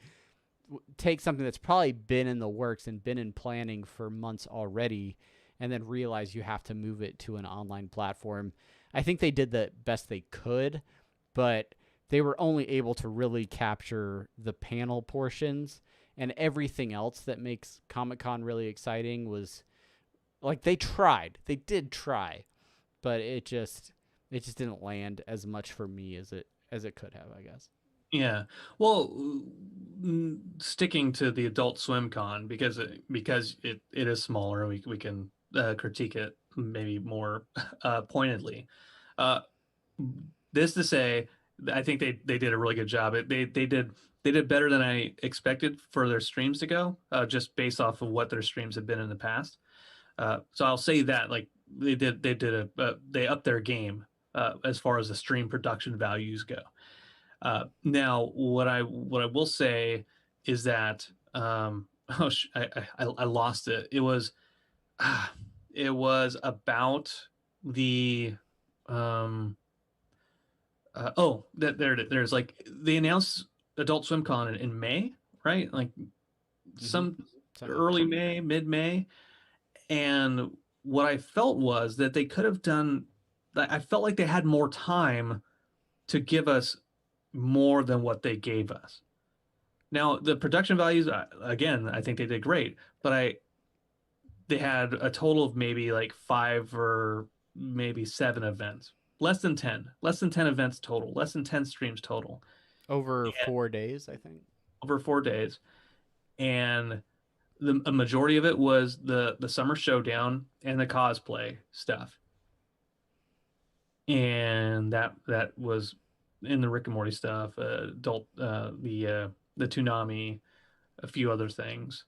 take something that's probably been in the works and been in planning for months already, and then realize you have to move it to an online platform. I think they did the best they could, but they were only able to really capture the panel portions, and everything else that makes Comic-Con really exciting was, like, they did try, but it just didn't land as much for me as it could have, I guess. yeah. Well, sticking to the Adult Swim Con, because it is smaller, we can critique it maybe more pointedly. Uh, this to say, I think they did a really good job. They did better than I expected for their streams to go, just based off of what their streams have been in the past. So I'll say that, like, they upped their game as far as the stream production values go. Now, what I will say is that I lost it. It was about the um that there it is. There's like, they announced Adult Swim Con in May, right? Like Mm-hmm. some Something like early that. May, mid May, and what I felt was that they could have done. I felt like they had more time to give us more than what they gave us. Now, the production values, again, I think they did great, but they had a total of maybe like 5 or maybe 7 events, less than 10 events total, less than 10 streams total, Over and 4 days, I think. over 4 days. And a majority of it was the summer showdown and the cosplay stuff, and that was in the Rick and Morty stuff, adult the Toonami, a few other things.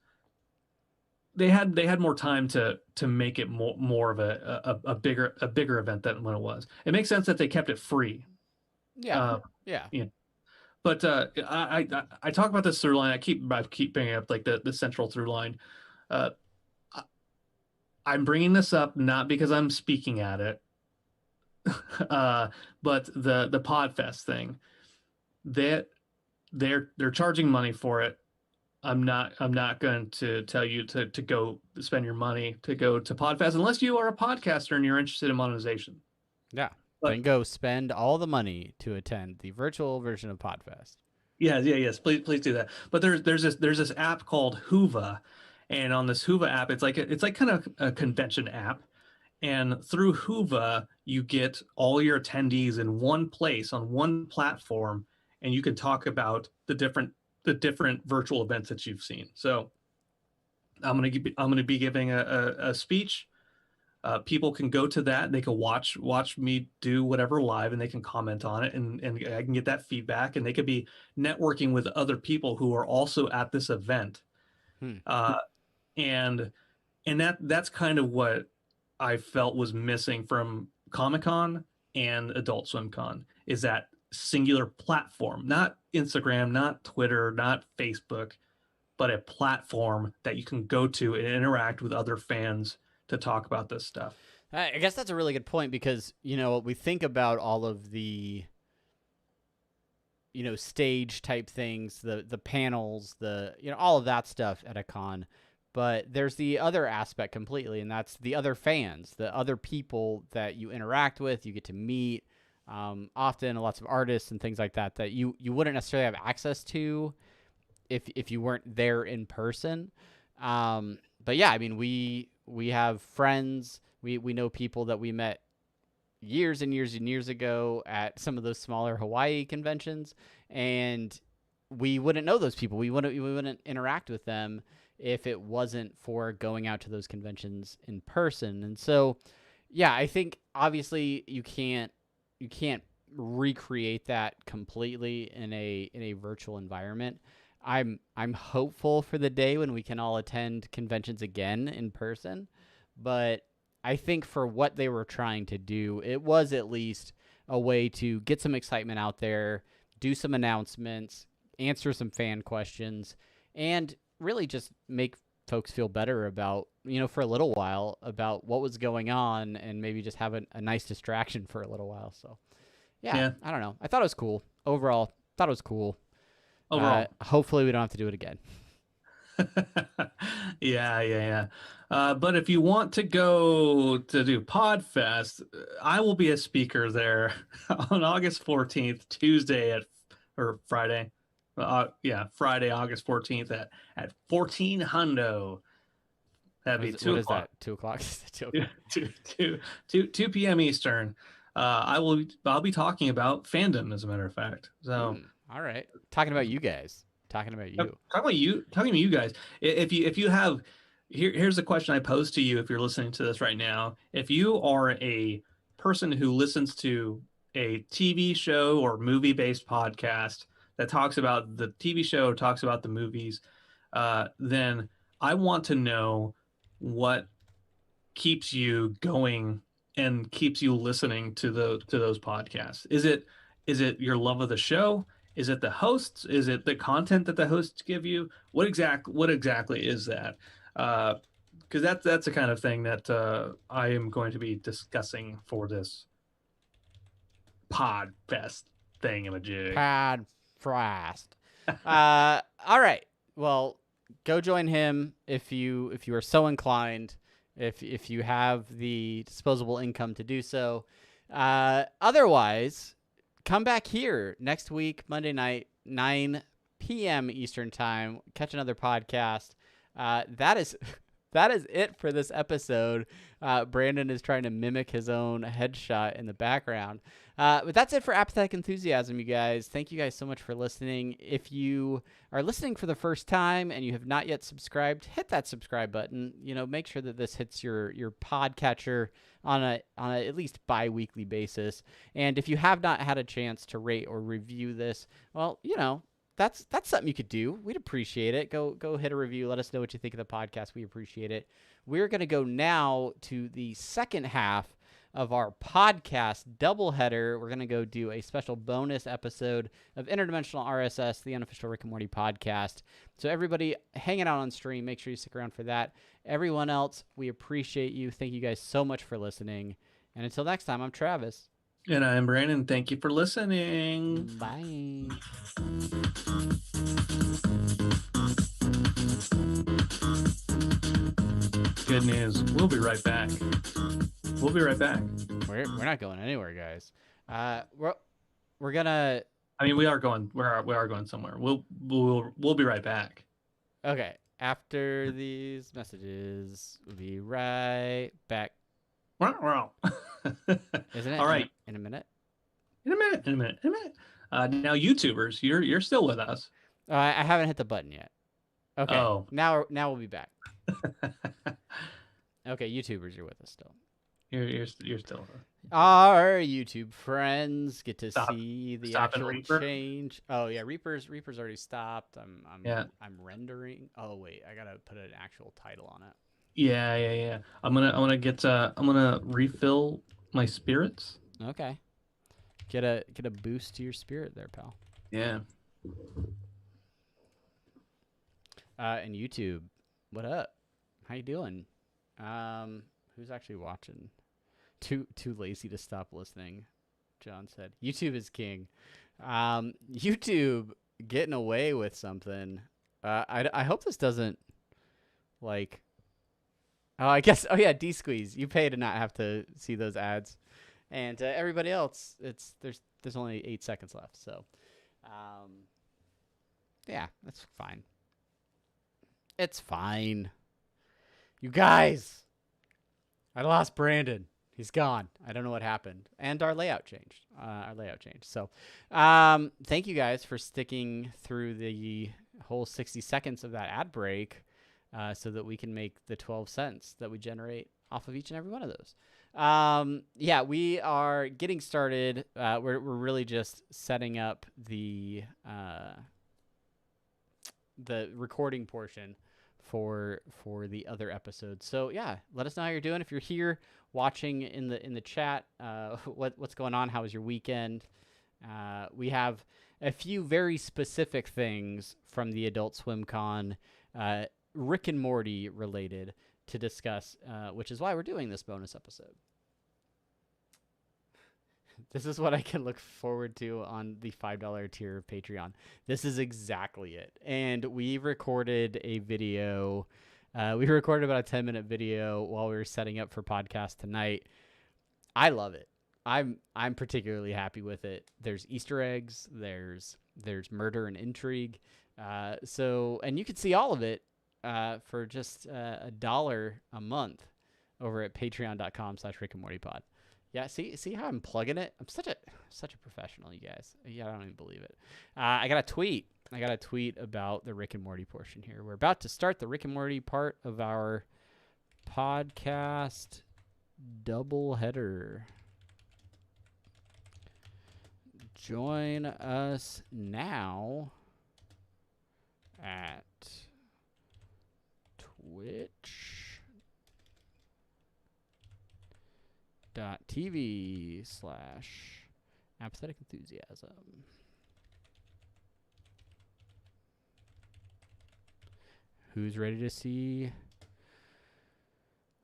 They had more time to make it more of a bigger event than what it was. It makes sense that they kept it free. Yeah. Yeah. You know, but I talk about this through line. I keep bringing up like the central through line. Uh, I'm bringing this up not because I'm speaking at it, but the Podfest thing that they're charging money for it. I'm not going to tell you to go spend your money to go to Podfest unless you are a podcaster and you're interested in monetization. Yeah. But Then go spend all the money to attend the virtual version of Podfest. yes, please do that. But there's this app called Hoova, and on this Hoova app, it's like kind of a convention app. And through Hoova, you get all your attendees in one place on one platform, and you can talk about the different virtual events that you've seen. So I'm gonna be giving a speech. People can go to that. They can watch me do whatever live, and they can comment on it, and I can get that feedback, and they could be networking with other people who are also at this event. Hmm. And that's kind of what I felt was missing from Comic-Con and Adult Swim Con, is that singular platform, not Instagram, not Twitter, not Facebook, but a platform that you can go to and interact with other fans to talk about this stuff. I guess that's a really good point because, we think about all of the, stage type things, the panels, all of that stuff at a con. But there's the other aspect completely, and that's the other fans, the other people that you interact with, you get to meet, often lots of artists and things like that you wouldn't necessarily have access to if you weren't there in person. But yeah, I mean, we have friends, we know people that we met years and years and years ago at some of those smaller Hawaii conventions, and we wouldn't know those people. We wouldn't interact with them if it wasn't for going out to those conventions in person. And so, yeah, I think obviously you can't recreate that completely in a virtual environment. I'm hopeful for the day when we can all attend conventions again in person, but I think for what they were trying to do, it was at least a way to get some excitement out there, do some announcements, answer some fan questions, and really just make folks feel better about, for a little while about what was going on, and maybe just have a nice distraction for a little while. So, yeah, I don't know. I thought it was cool. Overall, thought it was cool. Hopefully we don't have to do it again. Yeah. But if you want to go to do Podfest, I will be a speaker there on August 14th, Friday. Friday, August 14th at 1400. That'd be 2 o'clock. What is that? 2 o'clock? 2 o'clock. 2 p.m. Eastern. I'll be talking about fandom, as a matter of fact. So. All right. Talking about you guys. Talking about you guys. If you have, here's the question I pose to you if you're listening to this right now. If you are a person who listens to a TV show or movie-based podcast that talks about the TV show, talks about the movies, then I want to know what keeps you going and keeps you listening to those podcasts. Is it your love of the show? Is it the hosts? Is it the content that the hosts give you? What exactly is that? Because that's the kind of thing that I am going to be discussing for this Podfest thingamajig. Podfest. All right. Well, go join him if you are so inclined. If you have the disposable income to do so. Otherwise, come back here next week, Monday night, 9 p.m. Eastern time. Catch another podcast. That that is it for this episode. Brandon is trying to mimic his own headshot in the background. But that's it for Apathetic Enthusiasm, you guys. Thank you guys so much for listening. If you are listening for the first time and you have not yet subscribed, hit that subscribe button. Make sure that this hits your podcatcher on a at least bi-weekly basis. And if you have not had a chance to rate or review this, well, that's something you could do. We'd appreciate it. Go hit a review. Let us know what you think of the podcast. We appreciate it. We're going to go now to the second half of our podcast doubleheader. We're going to go do a special bonus episode of Interdimensional RSS, the unofficial Rick and Morty podcast. So everybody hanging out on stream, make sure you stick around for that. Everyone else, we appreciate you. Thank you guys so much for listening. And until next time, I'm Travis. And I'm Brandon. Thank you for listening. Bye. Good news. We'll be right back. We're not going anywhere, guys. We're gonna. I mean, we are going somewhere. We'll be right back. Okay. After these messages, we'll be right back. Isn't it? All right. In a minute. Now, YouTubers, you're still with us. I haven't hit the button yet. Okay. Oh. Now we'll be back. Okay, YouTubers, you're with us still. You're still. Our YouTube friends get to see the actual change. Oh yeah, Reaper's already stopped. I'm rendering. Oh wait, I gotta put an actual title on it. Yeah. I'm gonna refill my spirits. Okay. Get a boost to your spirit there, pal. Yeah. And YouTube, what up? How you doing? Who's actually watching? Too lazy to stop listening, John said. YouTube is king. YouTube getting away with something. I hope this doesn't like. Oh, I guess. Oh yeah, D-Squeeze. You pay to not have to see those ads, and everybody else, there's only 8 seconds left. So, yeah, that's fine. It's fine. You guys, I lost Brandon. He's gone. I don't know what happened. And our layout changed. So thank you guys for sticking through the whole 60 seconds of that ad break so that we can make the 12 cents that we generate off of each and every one of those. Yeah, we are getting started. We're really just setting up the recording portion for the other episodes. So yeah, let us know how you're doing. If you're here watching in the chat, what's going on? How was your weekend? We have a few very specific things from the Adult Swim Con, Rick and Morty related, to discuss, which is why we're doing this bonus episode. This is what I can look forward to on the $5 tier of Patreon. This is exactly it. And we recorded a video. We recorded about a 10-minute video while we were setting up for podcast tonight. I love it. I'm particularly happy with it. There's Easter eggs. There's murder and intrigue. And you can see all of it for just $1 a month over at patreon.com/rickandmortypod. Yeah, see how I'm plugging it? I'm such a professional, you guys. Yeah, I don't even believe it. I got a tweet. About the Rick and Morty portion here. We're about to start the Rick and Morty part of our podcast doubleheader. Join us now at twitch.tv/Apathetic Enthusiasm. Who's ready to see?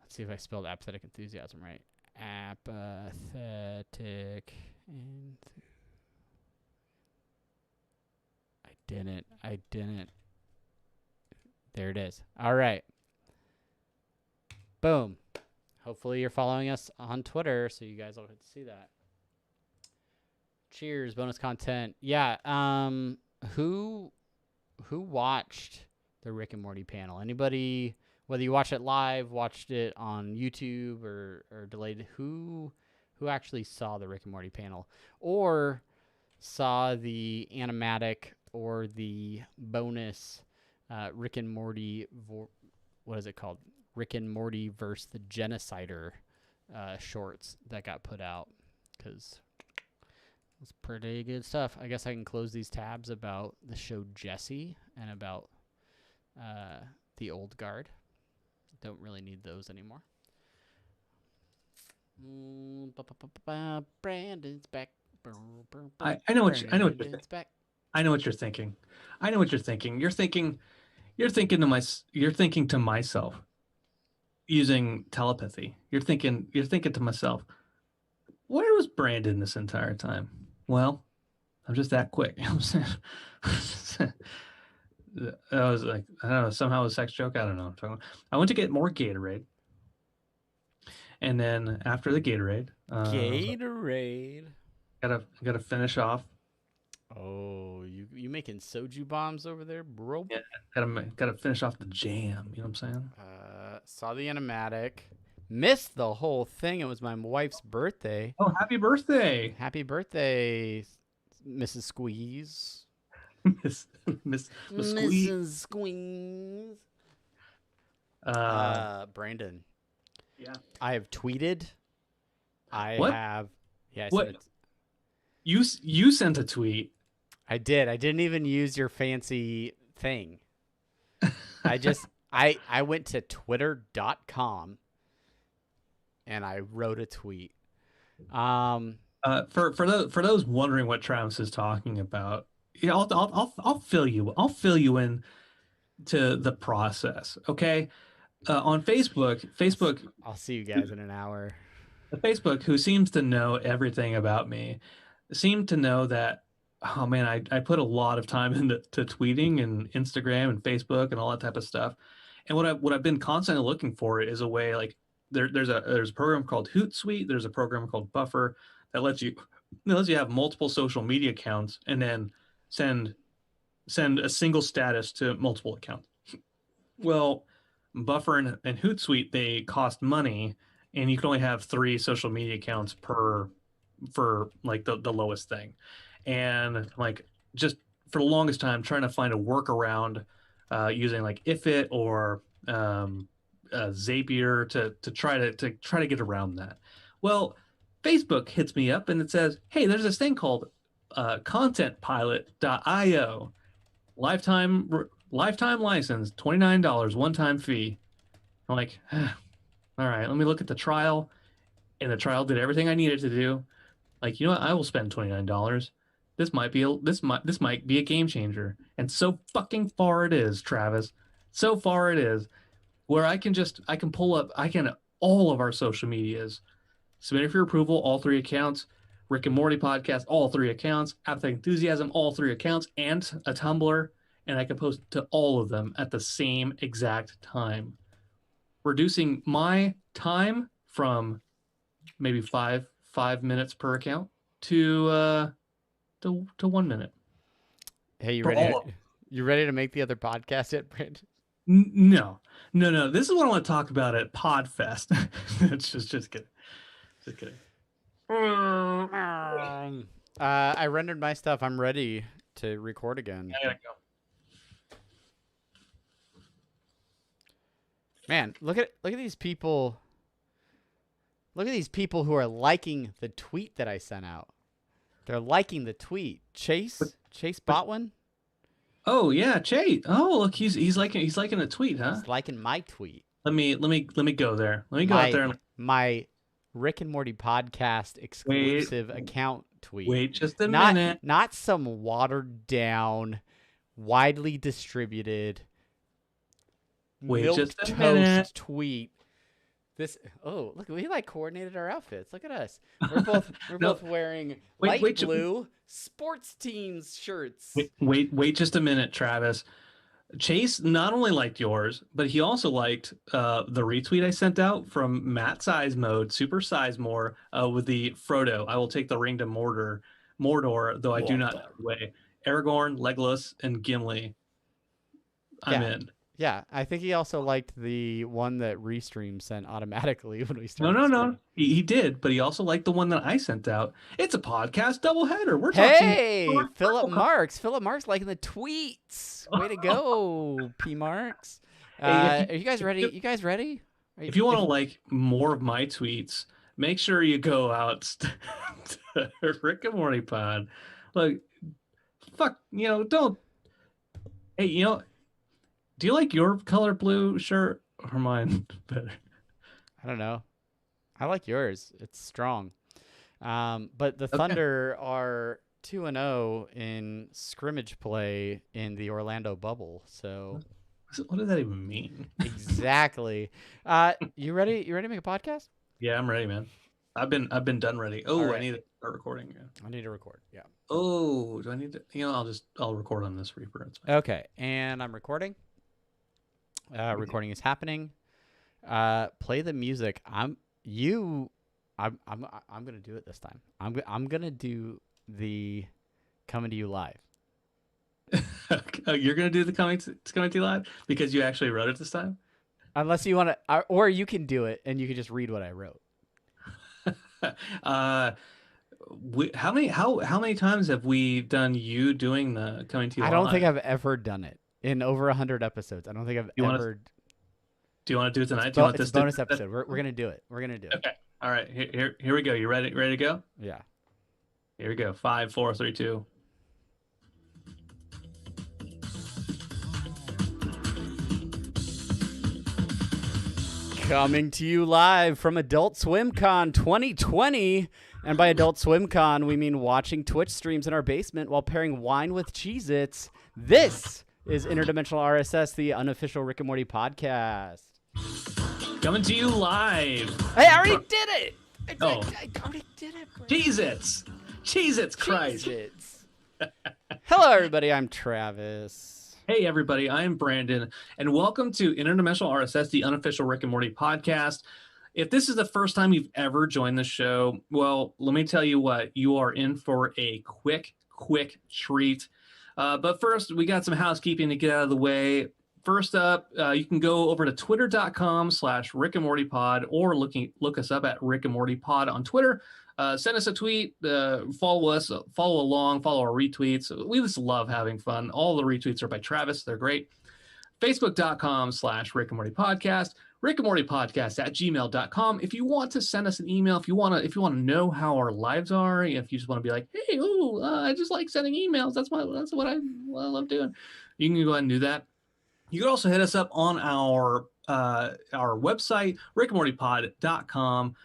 Let's see if I spelled Apathetic Enthusiasm right. Apathetic I didn't. There it is. All right. Boom. Hopefully you're following us on Twitter so you guys will get to see that. Cheers, bonus content. Yeah, who watched the Rick and Morty panel? Anybody whether you watch it live, watched it on YouTube, or delayed, who actually saw the Rick and Morty panel, or saw the Animatic or the bonus Rick and Morty, what is it called? Rick and Morty versus the Genocider shorts that got put out, because it's pretty good stuff. I guess I can close these tabs about the show Jesse and about the Old Guard. Don't really need those anymore. Brandon's back. I know what you're thinking. I know what you're thinking. I know what you're thinking. You're thinking to myself using telepathy. You're thinking to myself, where was Brandon this entire time? Well, I'm just that quick. You know what I'm saying? I was like, I don't know, somehow a sex joke. I don't know what I'm talking about. I went to get more Gatorade. And then after the Gatorade, gotta finish off. Oh, you making soju bombs over there, bro? Yeah, gotta finish off the jam. You know what I'm saying? Saw the Animatic. Missed the whole thing. It was my wife's birthday. Oh, happy birthday! Happy birthday, Mrs. Squeeze. Miss Mrs. Squeeze. Brandon. Yeah. I have tweeted. What? Yeah. What? You sent a tweet. I did. I didn't even use your fancy thing. I went to twitter.com and I wrote a tweet. For those wondering what Travis is talking about, yeah, I'll fill you in to the process. Okay. On Facebook. I'll see you guys in an hour. Facebook, who seems to know everything about me, seemed to know that, oh man, I put a lot of time into tweeting and Instagram and Facebook and all that type of stuff. And what I've been constantly looking for is a way, like there's a program called Hootsuite, there's a program called Buffer that lets you have multiple social media accounts and then send a single status to multiple accounts. Well, Buffer and Hootsuite, they cost money, and you can only have 3 social media accounts for like the lowest thing. And like, just for the longest time trying to find a workaround using like Ifit or Zapier to try to get around that. Well, Facebook hits me up and it says, hey, there's this thing called contentpilot.io, lifetime license, $29 one-time fee. I'm like, all right, let me look at the trial. And the trial did everything I needed to do. Like, you know what? I will spend $29. This might be a game changer. And so fucking far it is, Travis. So far it is, where I can pull up all of our social medias, submit it for approval, all 3 accounts, Rick and Morty podcast, all 3 accounts, Apathetic Enthusiasm, all 3 accounts, and a Tumblr, and I can post to all of them at the same exact time, reducing my time from maybe five minutes per account to 1 minute. Hey, you ready to make the other podcast yet, Brandon? No. This is what I want to talk about at Podfest. It's just kidding. I rendered my stuff. I'm ready to record again. I gotta go. Man, look at these people. Look at these people who are liking the tweet that I sent out. They're liking the tweet. Chase bought one. Oh yeah, Chase. Oh look, he's liking a tweet, huh? He's liking my tweet. Let me go there. Let me go out there. My Rick and Morty podcast exclusive account tweet. Wait just a minute. Not some watered down, widely distributed milquetoast tweet. Look, we like coordinated our outfits. Look at us. We're both wearing light blue sports teams shirts. Wait just a minute, Travis. Chase not only liked yours, but he also liked the retweet I sent out from Matt Size Mode, Super Size More, with the Frodo. I will take the ring to Mordor, though I do not know the way. Aragorn, Legolas, and Gimli. I'm in. Yeah, I think he also liked the one that Restream sent automatically when we No, started no, streaming. no. He did, but he also liked the one that I sent out. It's a podcast doubleheader. We're talking. Hey, Philip Marks. Philip Marks liking the tweets. Way to go, P Marks. Hey, Are you guys ready? You guys ready? if you want to like more of my tweets, make sure you go out to Rick and Morty Pod. Like, fuck, don't. Hey, do you like your color blue shirt or mine better? I don't know. I like yours. It's strong. But the Okay. Thunder are 2-0 in scrimmage play in the Orlando bubble. So What does that even mean? exactly. You ready? You ready to make a podcast? Yeah, I'm ready, man. I've been done ready. Oh, right. I need to start recording. Yeah. I need to record. Yeah. Oh, do I need to? I'll record on this Reaper. It's fine. Okay, and I'm recording. Recording is happening. Play the music. I'm gonna do it this time. I'm gonna do the coming to you live. Oh, you're gonna do the coming to you live because you actually wrote it this time. Unless you want to, or you can do it and you can just read what I wrote. How many times have we done you doing the coming to you I live? don't think I've ever done it in over 100 episodes. I don't think I've ever. Do you want to do it tonight? Do you want It's this a bonus episode. We're gonna do it. We're gonna do it. Okay. All right. Here we go. You ready? Ready to go? Yeah. Here we go. 5, 4, 3, 2. Coming to you live from Adult Swim Con 2020. And by Adult Swim Con, we mean watching Twitch streams in our basement while pairing wine with Cheez-Its. This is Interdimensional RSS, the unofficial Rick and Morty podcast. Coming to you live. Hey, I already did it! Oh. I already did it. Cheez-Its. Cheez-Its, Christ. Cheez-Its. Hello, everybody. I'm Travis. Hey, everybody. I am Brandon, and welcome to Interdimensional RSS, the unofficial Rick and Morty podcast. If this is the first time you've ever joined the show, well, let me tell you what. You are in for a quick treat. But first, we got some housekeeping to get out of the way. First up, you can go over to twitter.com/Rick and Morty Pod or look us up at Rick and Morty Pod on Twitter. Send us a tweet, follow us, follow along, follow our retweets. We just love having fun. All the retweets are by Travis. They're great. Facebook.com/Rick and Morty Podcast, Rick and Morty Podcast @gmail.com. If you want to send us an email, if you want to know how our lives are, if you just want to be like, hey, I just like sending emails. That's what I love doing. You can go ahead and do that. You can also hit us up on our website, rickandmortypod.com.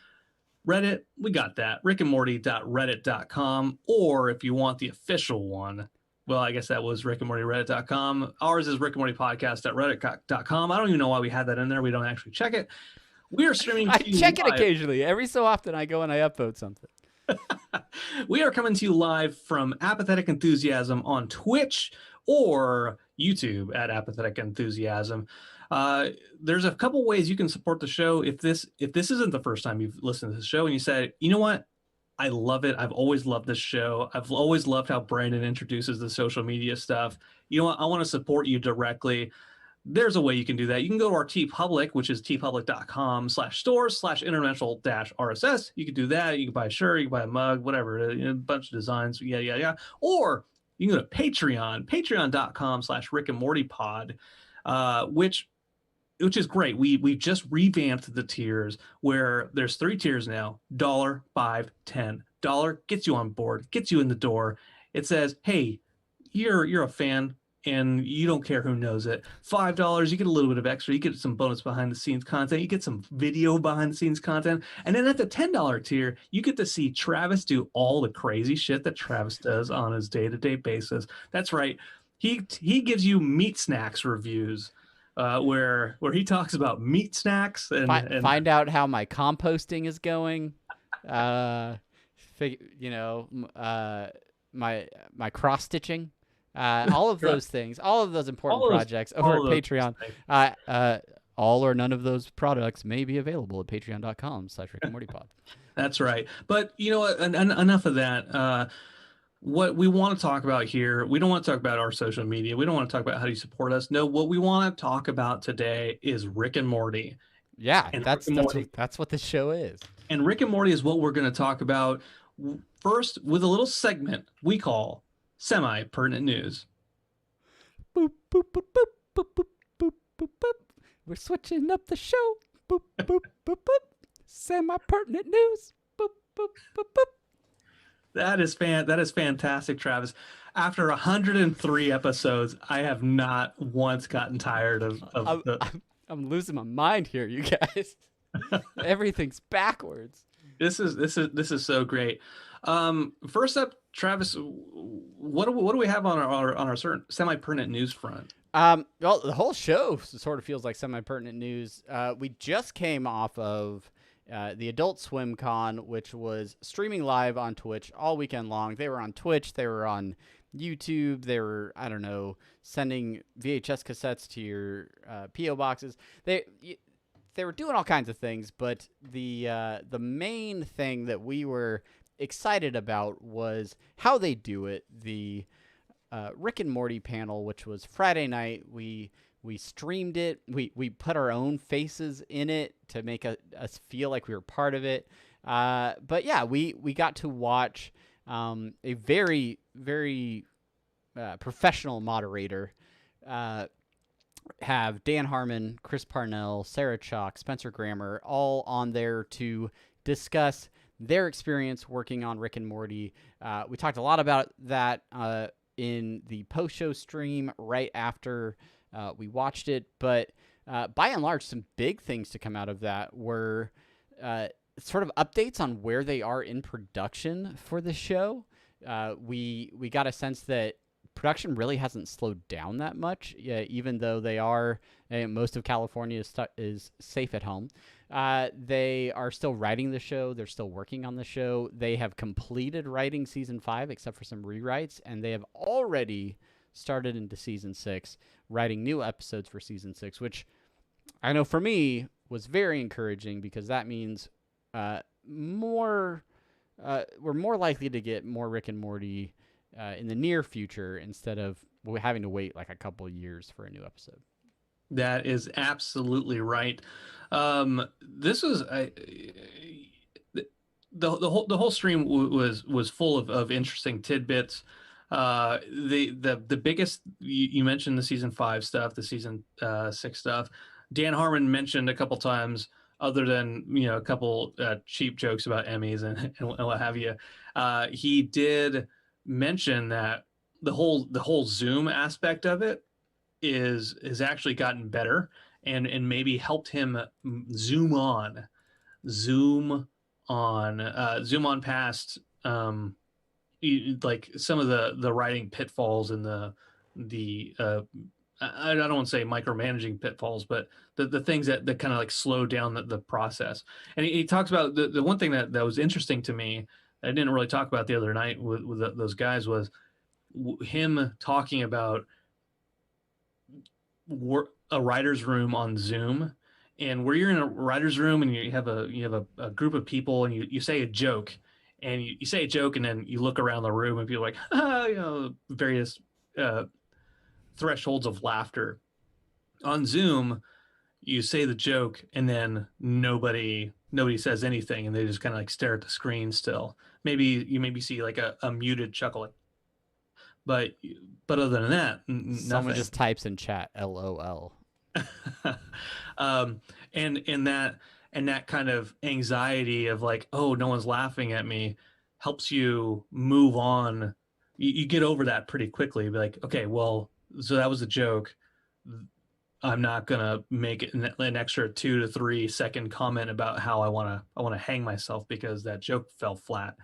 Reddit, we got that, rickandmorty.reddit.com. Or if you want the official one, well, I guess that was rickandmortyreddit.com. Ours is rickandmortypodcast.reddit.com. I don't even know why we had that in there. We don't actually check it. We are streaming. I check it occasionally. Every so often I go and I upvote something. We are coming to you live from Apathetic Enthusiasm on Twitch or YouTube at Apathetic Enthusiasm. There's a couple ways you can support the show. If this isn't the first time you've listened to the show and you said, you know what, I love it. I've always loved this show. I've always loved how Brandon introduces the social media stuff. You know what, I want to support you directly. There's a way you can do that. You can go to our TeePublic, which is tpublic.com/stores/interdimensional-RSS. You can do that. You can buy a shirt, you can buy a mug, whatever, a bunch of designs. Yeah. Or you can go to Patreon, patreon.com/rickandmortypod, which is great. We've just revamped the tiers where there's 3 tiers now: $1, $5, $10. $1 gets you on board, gets you in the door. It says, hey, you're a fan and you don't care who knows it. $5, you get a little bit of extra. You get some bonus behind the scenes content. You get some video behind the scenes content. And then at the $10 tier, you get to see Travis do all the crazy shit that Travis does on his day-to-day basis. That's right. He gives you meat snacks reviews. Where he talks about meat snacks and find out how my composting is going, my cross stitching, all of those things, all of those important projects over at Patreon. All or none of those products may be available at patreon.com/rickandmortypod. That's right. But you know what? Enough of that. what we want to talk about here, we don't want to talk about our social media. We don't want to talk about how you support us. No, what we want to talk about today is Rick and Morty. Yeah, And Rick that's and Morty, that's what this show is. and Rick and Morty is what we're going to talk about first with a little segment we call semi-pertinent news. Boop boop boop boop boop boop boop boop boop. We're switching up the show. Boop boop boop boop. Semi-pertinent news. Boop boop boop boop. That is fantastic, Travis. After 103 episodes, I have not once gotten tired of I'm losing my mind here, you guys. Everything's backwards. This is so great. First up, Travis, what do we have on our certain semi-pertinent news front? Well, the whole show sort of feels like semi-pertinent news. We just came off of the Adult Swim Con, which was streaming live on Twitch all weekend long. They were on Twitch. They were on YouTube. They were, I don't know, sending VHS cassettes to your P.O. boxes. They were doing all kinds of things, but the main thing that we were excited about was how they do it. The Rick and Morty panel, which was Friday night, we streamed it. We put our own faces in it to make us feel like we were part of it. But yeah, we got to watch a very, very professional moderator have Dan Harmon, Chris Parnell, Sarah Chalk, Spencer Grammer all on there to discuss their experience working on Rick and Morty. We talked a lot about that in the post-show stream right after we watched it, but by and large, some big things to come out of that were sort of updates on where they are in production for the show. We got a sense that production really hasn't slowed down that much, even though they are most of California is safe at home. They are still writing the show. They're still working on the show. They have completed writing season 5, except for some rewrites, and they have already started into season 6, writing new episodes for season 6, which I know for me was very encouraging because that means we're more likely to get more Rick and Morty in the near future instead of having to wait like a couple years for a new episode. That is absolutely right. This was the whole stream was full of interesting tidbits. The biggest, you mentioned the season 5 stuff, the season 6 stuff. Dan Harmon mentioned a couple times, other than a couple cheap jokes about Emmys and what have you. He did mention that the whole Zoom aspect of it is actually gotten better and maybe helped him zoom on past like some of the writing pitfalls and the I don't want to say micromanaging pitfalls, but the things that kind of like slow down the process. And he talks about the one thing that was interesting to me that I didn't really talk about the other night with those guys was him talking about a writer's room on Zoom, and where you're in a writer's room and you have a group of people and you say a joke, and you say a joke and then you look around the room and people are like, various thresholds of laughter. On Zoom, you say the joke and then nobody says anything, and they just kind of like stare at the screen still. You see like a muted chuckle, but other than that, Someone nothing. just types in chat LOL. And that kind of anxiety of like, oh, no one's laughing at me, helps you move on. You get over that pretty quickly. Be like, okay, well, so that was a joke. I'm not gonna make it an extra 2 to 3 second comment about how I wanna hang myself because that joke fell flat.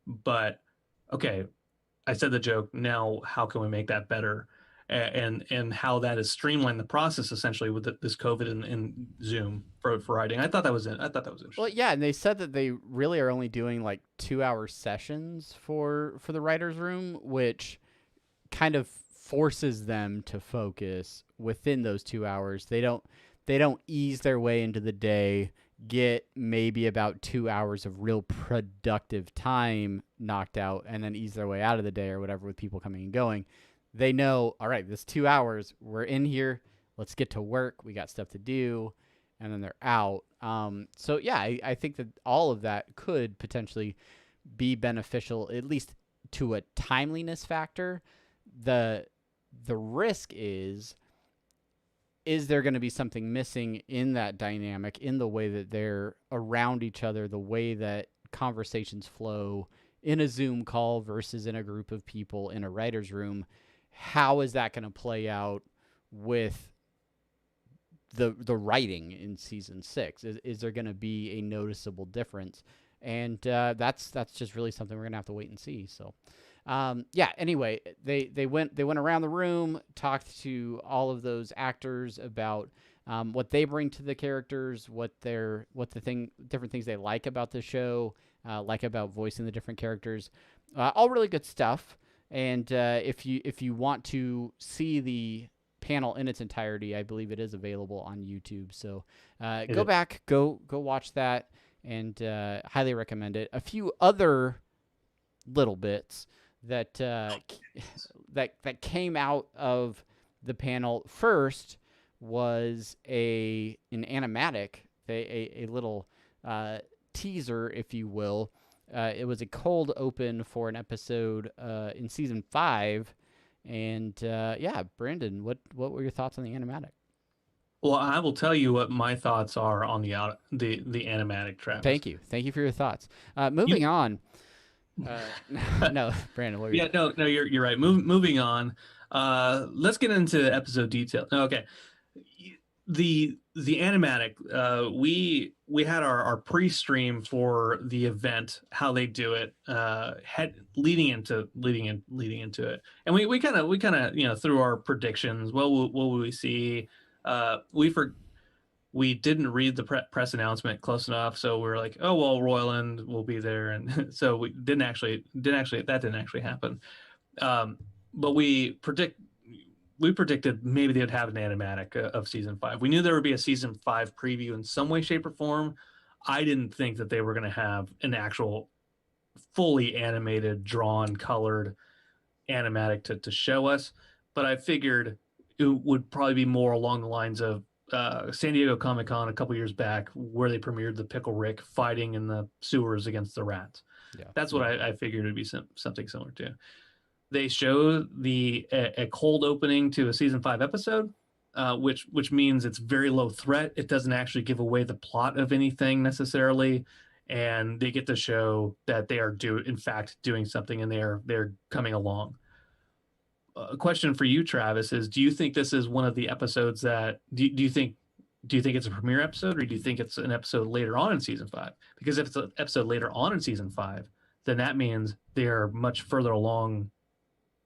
But okay, I said the joke. Now, how can we make that better? And how that has streamlined the process essentially with this COVID and Zoom for writing. I thought that was interesting. Well, yeah, and they said that they really are only doing like 2-hour sessions for the writer's room, which kind of forces them to focus within those 2 hours. They don't ease their way into the day, get maybe about 2 hours of real productive time knocked out and then ease their way out of the day or whatever with people coming and going. They know, all right, this 2 hours, we're in here. Let's get to work. We got stuff to do. And then they're out. So, yeah, I think that all of that could potentially be beneficial, at least to a timeliness factor. The risk is there going to be something missing in that dynamic, in the way that they're around each other, the way that conversations flow in a Zoom call versus in a group of people in a writer's room? How is that going to play out with the writing in season 6? Is there going to be a noticeable difference? And that's just really something we're going to have to wait and see. So anyway, they went around the room, talked to all of those actors about what they bring to the characters, different things they like about the show, like about voicing the different characters. All really good stuff. And if you want to see the panel in its entirety, I believe it is available on YouTube. So go back, go watch that, and highly recommend it. A few other little bits that that came out of the panel. First was an animatic, a little teaser, if you will. It was a cold open for an episode in season 5. And Brandon, what were your thoughts on the animatic? Well, I will tell you what my thoughts are on the animatic, Travis. Thank you for your thoughts. Moving on. No, Brandon, what were you? Yeah, no, you're right. Moving on. Let's get into episode detail. Okay, the animatic. We had our pre-stream for the event, how they do it, leading into it, and we kind of through our predictions. What will we see? We didn't read the press announcement close enough, so we were like, oh well, Roiland will be there, and so we didn't actually happen. But we predicted maybe they would have an animatic of season 5. We knew there would be a season 5 preview in some way, shape, or form. I didn't think that they were going to have an actual fully animated, drawn, colored animatic to show us. But I figured it would probably be more along the lines of San Diego Comic-Con a couple years back, where they premiered the Pickle Rick fighting in the sewers against the rats. Yeah, that's what I figured it'd be something similar to. They show a cold opening to a season 5 episode, which means it's very low threat. It doesn't actually give away the plot of anything necessarily, and they get to show that they are in fact doing something, and they're coming along. A question for you, Travis, is: do you think this is one of the episodes that do you think it's a premiere episode, or do you think it's an episode later on in season 5? Because if it's an episode later on in season 5, then that means they are much further along,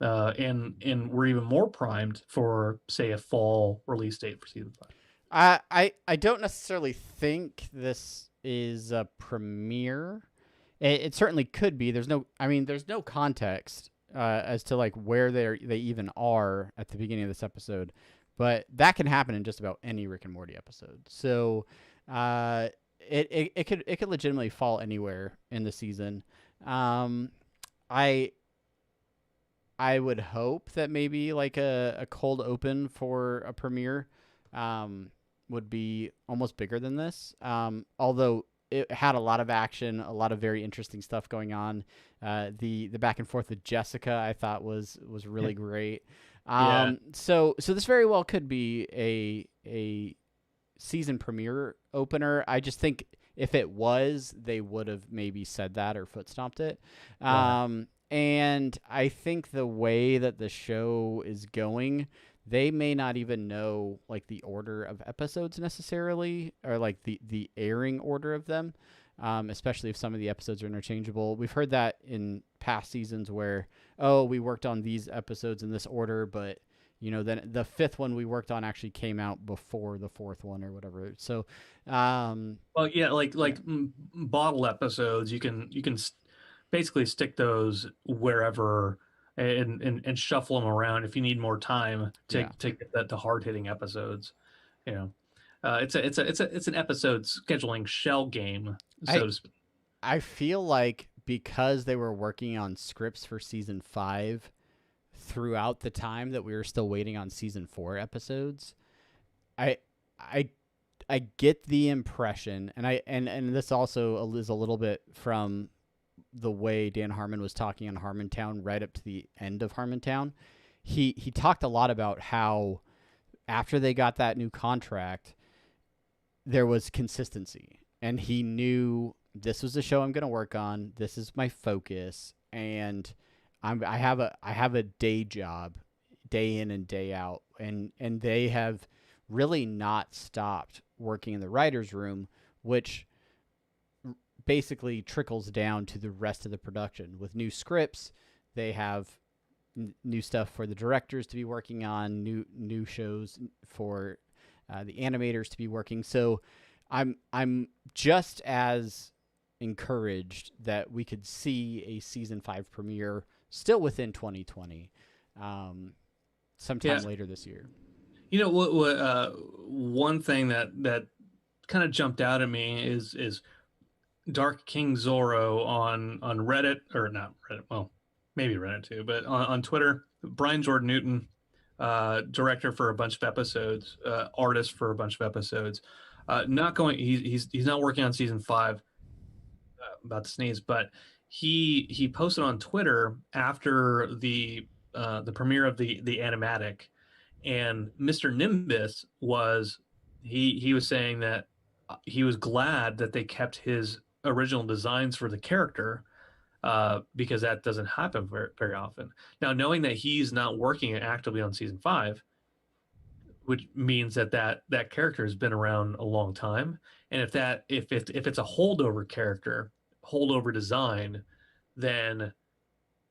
and we're even more primed for, say, a fall release date for season 5. I don't necessarily think this is a premiere. It certainly could be. There's no context as to like where they even are at the beginning of this episode, but that can happen in just about any Rick and Morty episode. So it could legitimately fall anywhere in the season. I would hope that maybe like a cold open for a premiere would be almost bigger than this. Although it had a lot of action, a lot of very interesting stuff going on. The back and forth with Jessica, I thought was really great. So this very well could be a season premiere opener. I just think if it was, they would have maybe said that or foot stomped it. And I think the way that the show is going, they may not even know like the order of episodes necessarily, or like the airing order of them, especially if some of the episodes are interchangeable. We've heard that in past seasons where, we worked on these episodes in this order, but then the 5th one we worked on actually came out before the 4th one or whatever. So, bottle episodes, you can basically stick those wherever and shuffle them around if you need more time to get the hard hitting episodes, It's an episode scheduling shell game, I so to speak. I feel like because they were working on scripts for season 5 throughout the time that we were still waiting on season 4 episodes, I I I get the impression, and this also is a little bit from the way Dan Harmon was talking on Harmontown right up to the end of Harmontown. He talked a lot about how after they got that new contract, there was consistency, and he knew this was the show I'm going to work on. This is my focus, and I have a day job, day in and day out, and they have really not stopped working in the writers' room, which basically trickles down to the rest of the production. With new scripts, they have new stuff for the directors to be working on, new shows for the animators to be working. So I'm just as encouraged that we could see a season 5 premiere still within 2020, sometime later this year. You know what? One thing that kind of jumped out at me is Dark King Zorro on Reddit, or not Reddit, well, maybe Reddit too, but on Twitter. Brian Jordan Newton, director for a bunch of episodes, artist for a bunch of episodes. Not going. He's not working on season 5. About to sneeze, but he posted on Twitter after the premiere of the Animatic, and Mr. Nimbus was he was saying that he was glad that they kept his original designs for the character, because that doesn't happen very, very often. Now, knowing that he's not working actively on season 5, which means that character has been around a long time, and if it's a holdover character, holdover design, then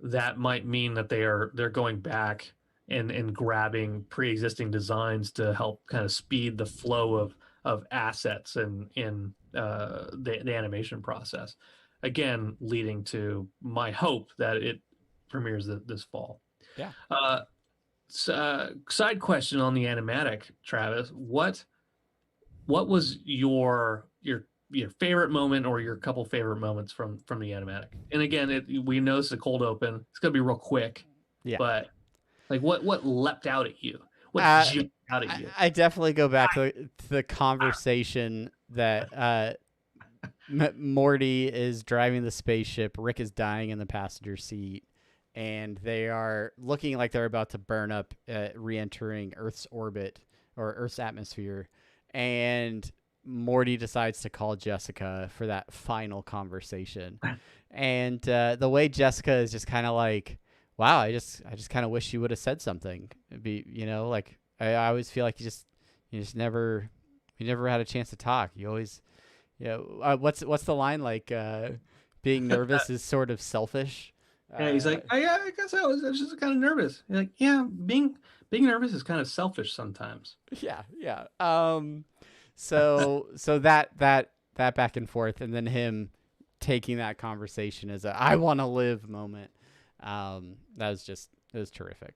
that might mean that they're going back and grabbing pre-existing designs to help kind of speed the flow of assets in the animation process. Again, leading to my hope that it premieres this fall. Yeah. Side question on the Animatic, Travis. What was your favorite moment, or your couple favorite moments from the Animatic? And again, we know it's a cold open. It's gonna be real quick. Yeah. But like, what leapt out at you? What jumped out at you? I definitely go back to the conversation that Morty is driving the spaceship. Rick is dying in the passenger seat, and they are looking like they're about to burn up, re-entering Earth's orbit or Earth's atmosphere. And Morty decides to call Jessica for that final conversation. And the way Jessica is just kind of like, wow, I just kind of wish you would have said something. It'd be, like I always feel like you just never had a chance to talk. You always, what's the line, like, being nervous is sort of selfish. Yeah, he's like, I guess I was just kind of nervous. You're like, yeah, being nervous is kind of selfish sometimes. Yeah. So that back and forth, and then him taking that conversation as a I want to live moment. It was terrific.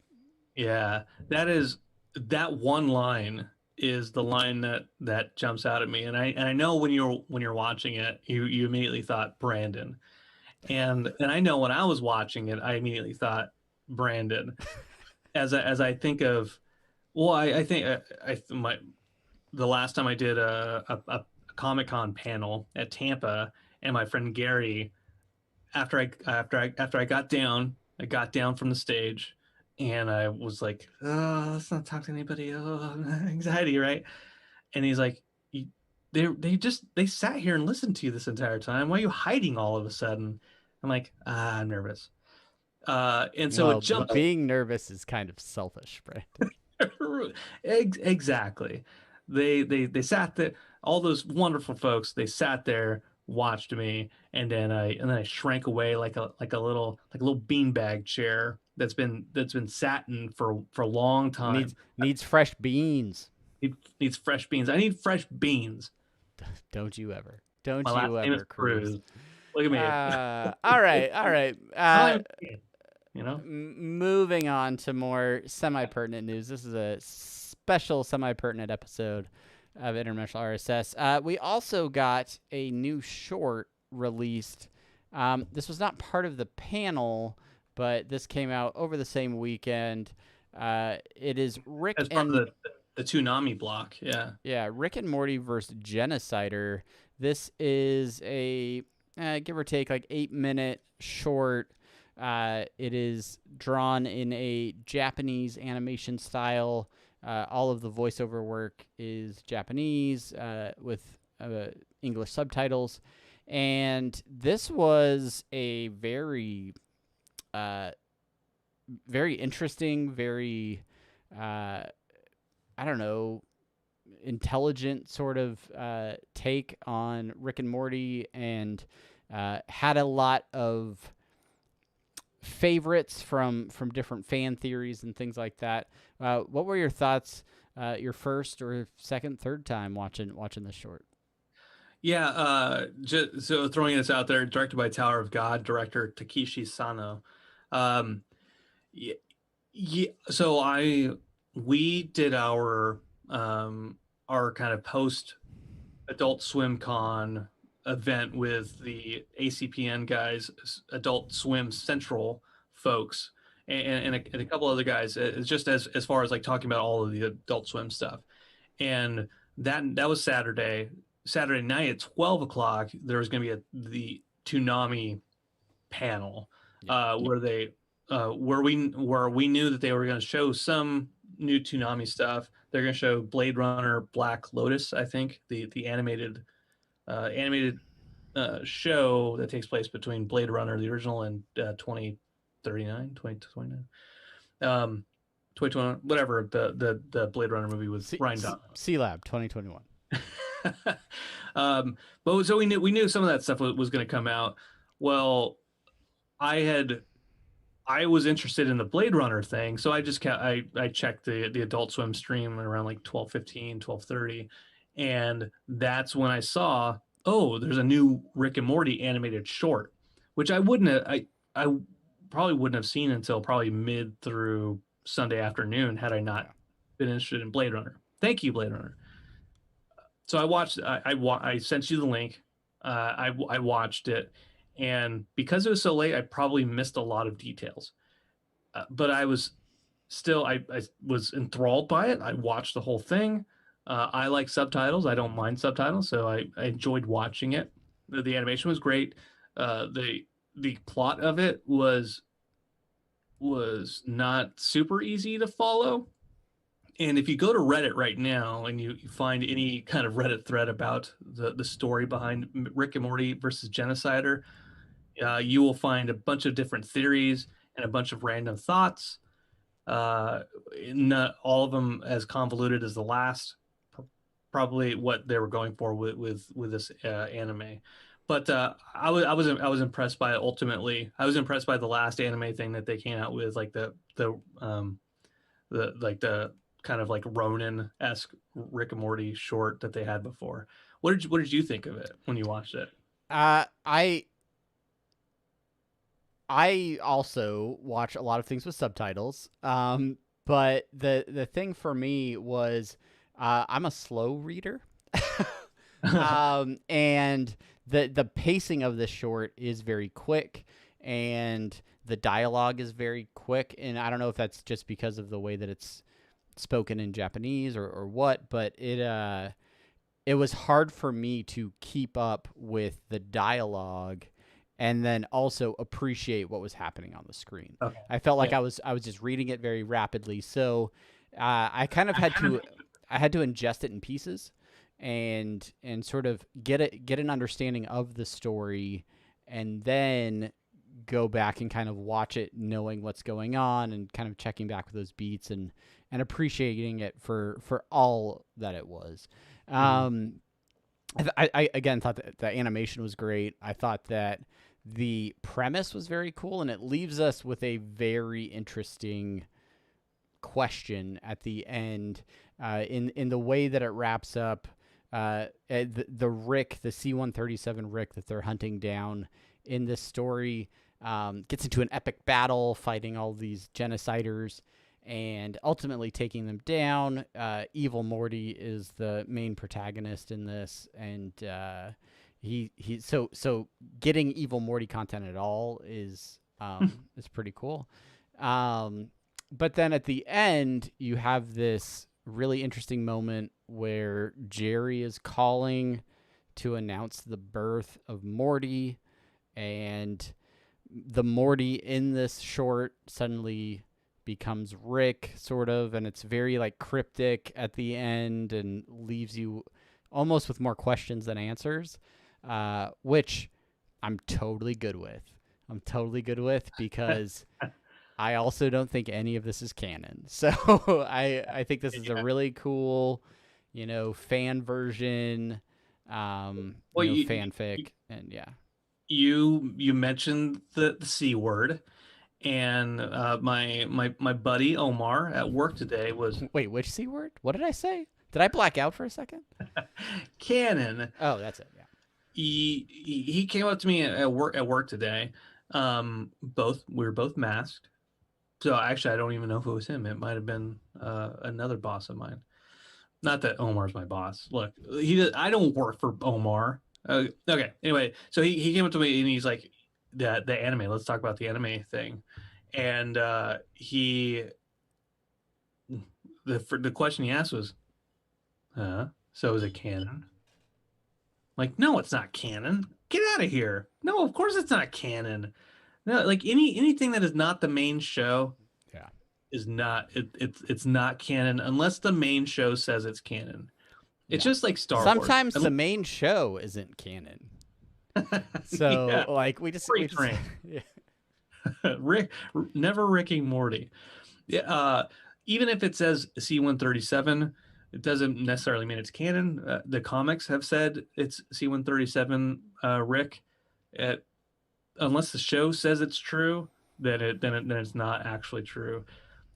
Yeah, that one line is the line that jumps out at me, and I know when you're watching it, you immediately thought Brandon, and I know when I was watching it, I immediately thought Brandon, as I think of, well, I think the last time I did a Comic-Con panel at Tampa, and my friend Gary, after I got down from the stage, and I was like, oh, let's not talk to anybody. Oh, anxiety, right? And he's like, they sat here and listened to you this entire time. Why are you hiding all of a sudden? I'm like, I'm nervous. And so it jumped. Being nervous is kind of selfish, Brandon. Exactly. They sat there. All those wonderful folks. They sat there, watched me, and then I shrank away like a little beanbag chair that's been sat in for a long time. Needs fresh beans. Needs fresh beans. I need fresh beans. Don't you ever. Don't you ever, Cruz. Look at me. All right. Moving on to more semi-pertinent news. This is a special semi-pertinent episode. of Interdimensional RSS. We also got a new short released. This was not part of the panel, but this came out over the same weekend. It is Rick As part of the Toonami block. Yeah, Rick and Morty versus Genocider. This is a give or take like 8-minute short. It is drawn in a Japanese animation style. All of the voiceover work is Japanese with English subtitles. And this was a very, very interesting, very, I don't know, intelligent sort of take on Rick and Morty, and had a lot of favorites from different fan theories and things like that. What were your thoughts your first or second, third time watching this short? Yeah, so throwing this out there, directed by Tower of God director Takeshi Sano. Yeah, so we did our kind of post Adult Swim Con event with the ACPN guys, Adult Swim Central folks, and a couple other guys, just as far as like talking about all of the Adult Swim stuff. And that was Saturday night at 12 o'clock. There was going to be the Toonami panel where we knew that they were going to show some new Toonami stuff. They're going to show Blade Runner Black Lotus, I think, the animated show that takes place between Blade Runner, the original, and 2039, 2029. 2021, whatever, the Blade Runner movie with Ryan Gosling. C-Lab 2021. But so we knew some of that stuff was going to come out. Well, I was interested in the Blade Runner thing, so I just I checked the Adult Swim stream around like 12:15, 12:30, and that's when I saw, oh, there's a new Rick and Morty animated short, which I probably wouldn't have seen until probably mid through Sunday afternoon had I not been interested in Blade Runner. Thank you, Blade Runner. So I watched. I sent you the link. I watched it, and because it was so late, I probably missed a lot of details. But I was still, I was enthralled by it. I watched the whole thing. I like subtitles. I don't mind subtitles, so I enjoyed watching it. The animation was great. The plot of it was not super easy to follow. And if you go to Reddit right now and you find any kind of Reddit thread about the story behind Rick and Morty versus Genocider, you will find a bunch of different theories and a bunch of random thoughts. Not all of them as convoluted as the last. Probably what they were going for with this anime. But I was impressed by it. Ultimately, I was impressed by the last anime thing that they came out with, like the kind of like Ronin-esque Rick and Morty short that they had before. What did you think of it when you watched it? I also watch a lot of things with subtitles. But the thing for me was I'm a slow reader. And the pacing of this short is very quick, and the dialogue is very quick. And I don't know if that's just because of the way that it's spoken in Japanese or what, but it was hard for me to keep up with the dialogue and then also appreciate what was happening on the screen. Okay. I felt like I was just reading it very rapidly, so I kind of had to ingest it in pieces and sort of get an understanding of the story, and then go back and kind of watch it knowing what's going on and kind of checking back with those beats and appreciating it for all that it was. I again thought that the animation was great. I thought that the premise was very cool, and it leaves us with a very interesting question at the end, in the way that it wraps up. The Rick, the C-137 Rick that they're hunting down in this story, gets into an epic battle fighting all these genociders, and ultimately taking them down. Evil Morty is the main protagonist in this, and so getting Evil Morty content at all is pretty cool. But then at the end, you have this really interesting moment where Jerry is calling to announce the birth of Morty, and the Morty in this short suddenly becomes Rick, sort of, and it's very like cryptic at the end and leaves you almost with more questions than answers, which I'm totally good with. Because I also don't think any of this is canon. So I think this is a really cool, fan version, fanfic, and yeah. You mentioned the C word, and my buddy Omar at work today was Wait, which C word? What did I say? Did I black out for a second? canon. Oh, that's it. Yeah. He came up to me at work today. We were both masked. So actually, I don't even know if it was him. It might have been another boss of mine. Not that Omar's my boss. Look, I don't work for Omar. Okay. Anyway, so he came up to me and he's like, the anime. Let's talk about the anime thing. And the question he asked was, so is it canon? Like, no, it's not canon. Get out of here. No, of course it's not canon. No, like anything that is not the main show, yeah, is not it's not canon unless the main show says it's canon. It's just like Star Wars. Sometimes the main show isn't canon. So like we just yeah. Rick, never Ricking Morty. Yeah, even if it says C-137, it doesn't necessarily mean it's canon. The comics have said it's C-137 Rick. Unless the show says it's true, then it's not actually true.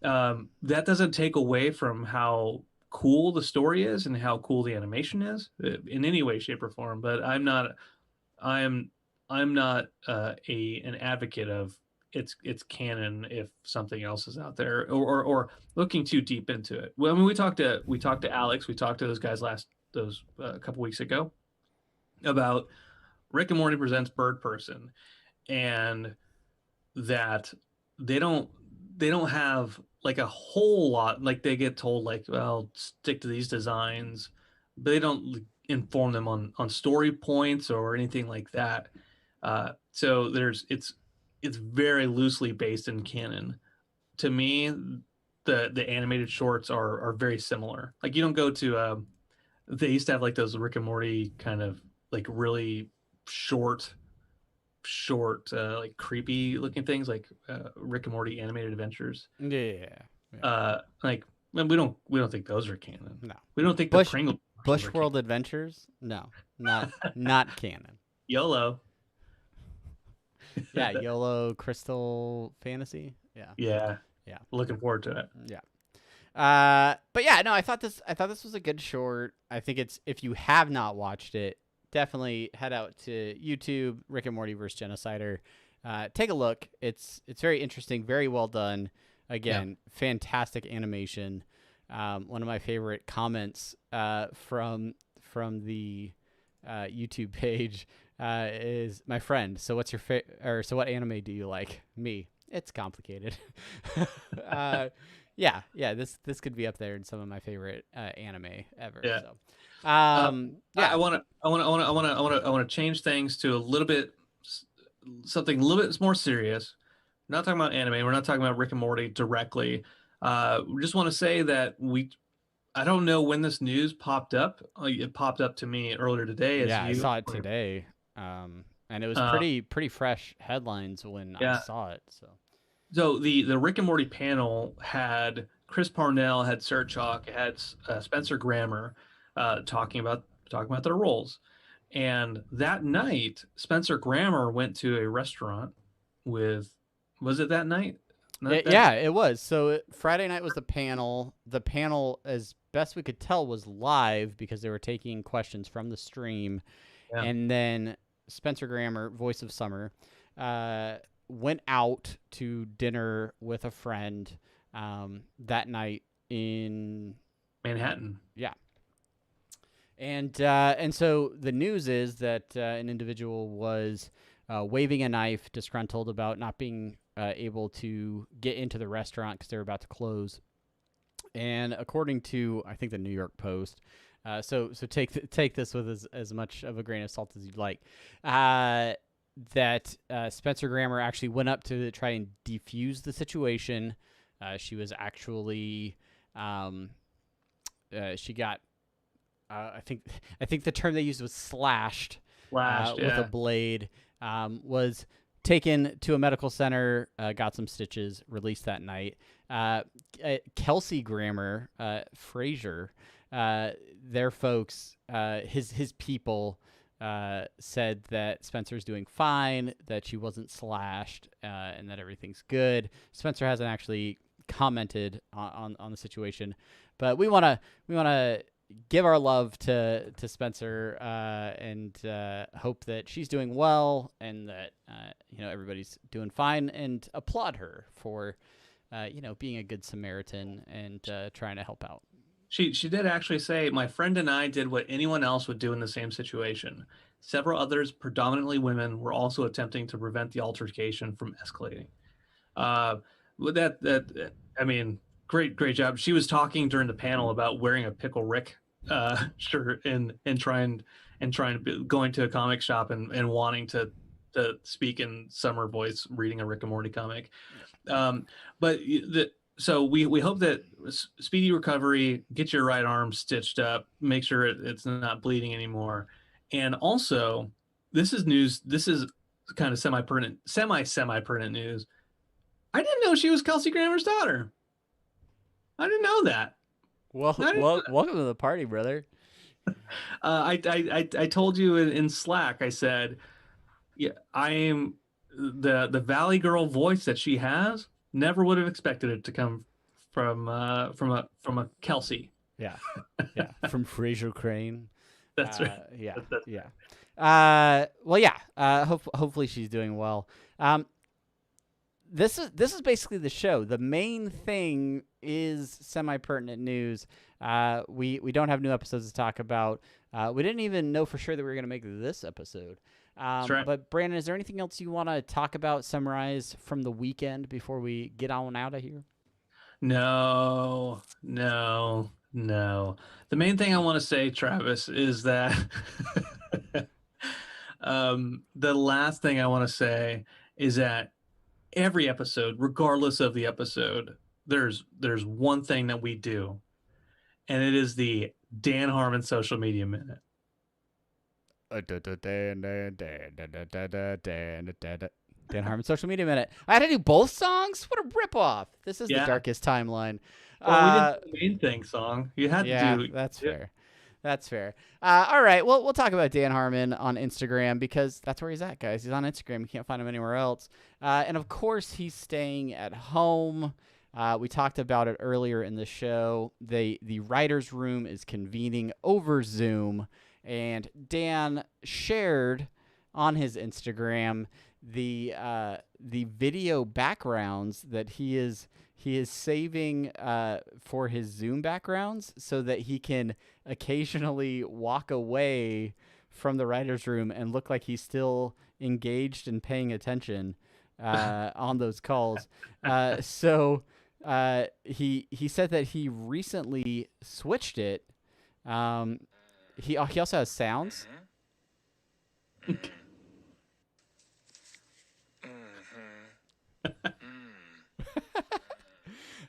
That doesn't take away from how cool the story is and how cool the animation is in any way, shape, or form. But I'm not an advocate of it's canon if something else is out there or looking too deep into it. Well, I mean, we talked to Alex, we talked to those guys a couple weeks ago about Rick and Morty Presents Bird Person, and that they don't have like a whole lot, like they get told like, well, stick to these designs, but they don't inform them on story points or anything like that. So it's very loosely based in canon. To me, the animated shorts are very similar. Like you don't go to they used to have like those Rick and Morty kind of like really short like creepy looking things, like Rick and Morty Animated Adventures. Like we don't think those are canon. No, we don't think the Pringle Bush World Adventures. No, not canon. YOLO. Yeah, YOLO Crystal Fantasy. Yeah. Looking forward to it. Yeah. But yeah, no, I thought this was a good short. I think if you have not watched it, definitely head out to YouTube, Rick and Morty vs. Genocider. Take a look. It's very interesting, very well done. Again, fantastic animation. One of my favorite comments from the YouTube page is my friend. So what's your so what anime do you like? Me. It's complicated. Yeah. This could be up there in some of my favorite anime ever. Yeah. So. I want to change things to something a little bit more serious. We're not talking about anime. We're not talking about Rick and Morty directly. We just want to say that I don't know when this news popped up. It popped up to me earlier today. I saw it today. And it was pretty fresh headlines when I saw it. So the Rick and Morty panel had Chris Parnell, had Serge Chalk, had Spencer Grammer talking about their roles. And that night, Spencer Grammer went to a restaurant was it that night? It was. So Friday night was the panel. The panel, as best we could tell, was live because they were taking questions from the stream. Yeah. And then Spencer Grammer, voice of Summer, went out to dinner with a friend that night in Manhattan. Yeah. And so the news is that an individual was waving a knife, disgruntled about not being able to get into the restaurant because they were about to close. And according to, I think, the New York Post, so take this with as much of a grain of salt as you'd like, that Spencer Grammer actually went up to try and defuse the situation. She was actually, she got, I think the term they used was slashed, Flashed, with a blade. Was taken to a medical center, got some stitches, released that night. Kelsey Grammer, Frazier, their folks, his people, said that Spencer's doing fine, that she wasn't slashed, and that everything's good. Spencer hasn't actually commented on the situation, but we want to give our love to Spencer, and hope that she's doing well, and that everybody's doing fine, and applaud her for being a good Samaritan and trying to help out. She did actually say, "My friend and I did what anyone else would do in the same situation. Several others, predominantly women, were also attempting to prevent the altercation from escalating." With I mean, great job. She was talking during the panel about wearing a Pickle Rick shirt and trying to going to a comic shop and wanting to speak in summer voice, reading a Rick and Morty comic. So we hope that speedy recovery, get your right arm stitched up, make sure it's not bleeding anymore. And also, this is news. This is kind of semi-pertinent news. I didn't know she was Kelsey Grammer's daughter. I didn't know that. Welcome to the party, brother. I told you in Slack, I said, yeah, I am the Valley Girl voice that she has. Never would have expected it to come from a Kelsey. Yeah, from Fraser Crane. That's right. Well, yeah. Hopefully she's doing well. This is basically the show. The main thing is semi-pertinent news. We don't have new episodes to talk about. We didn't even know for sure that we were going to make this episode. That's right. But Brandon, is there anything else you want to talk about, summarize from the weekend before we get on out of here? No. The main thing I want to say, Travis, is that the last thing I want to say is that every episode, regardless of the episode, there's one thing that we do, and it is the Dan Harmon Social Media Minute. Dan Harmon Social Media Minute. I had to do both songs? What a ripoff. This is the darkest timeline. Well, we did the main thing song. You had to do. That's fair. That's fair. All right. Well, we'll talk about Dan Harmon on Instagram because that's where he's at, guys. He's on Instagram. You can't find him anywhere else. And, of course, he's staying at home. We talked about it earlier in the show. The writer's room is convening over Zoom. And Dan shared on his Instagram the video backgrounds that he is saving for his Zoom backgrounds so that he can occasionally walk away from the writer's room and look like he's still engaged and paying attention on those calls. So he said that he recently switched it. He also has sounds.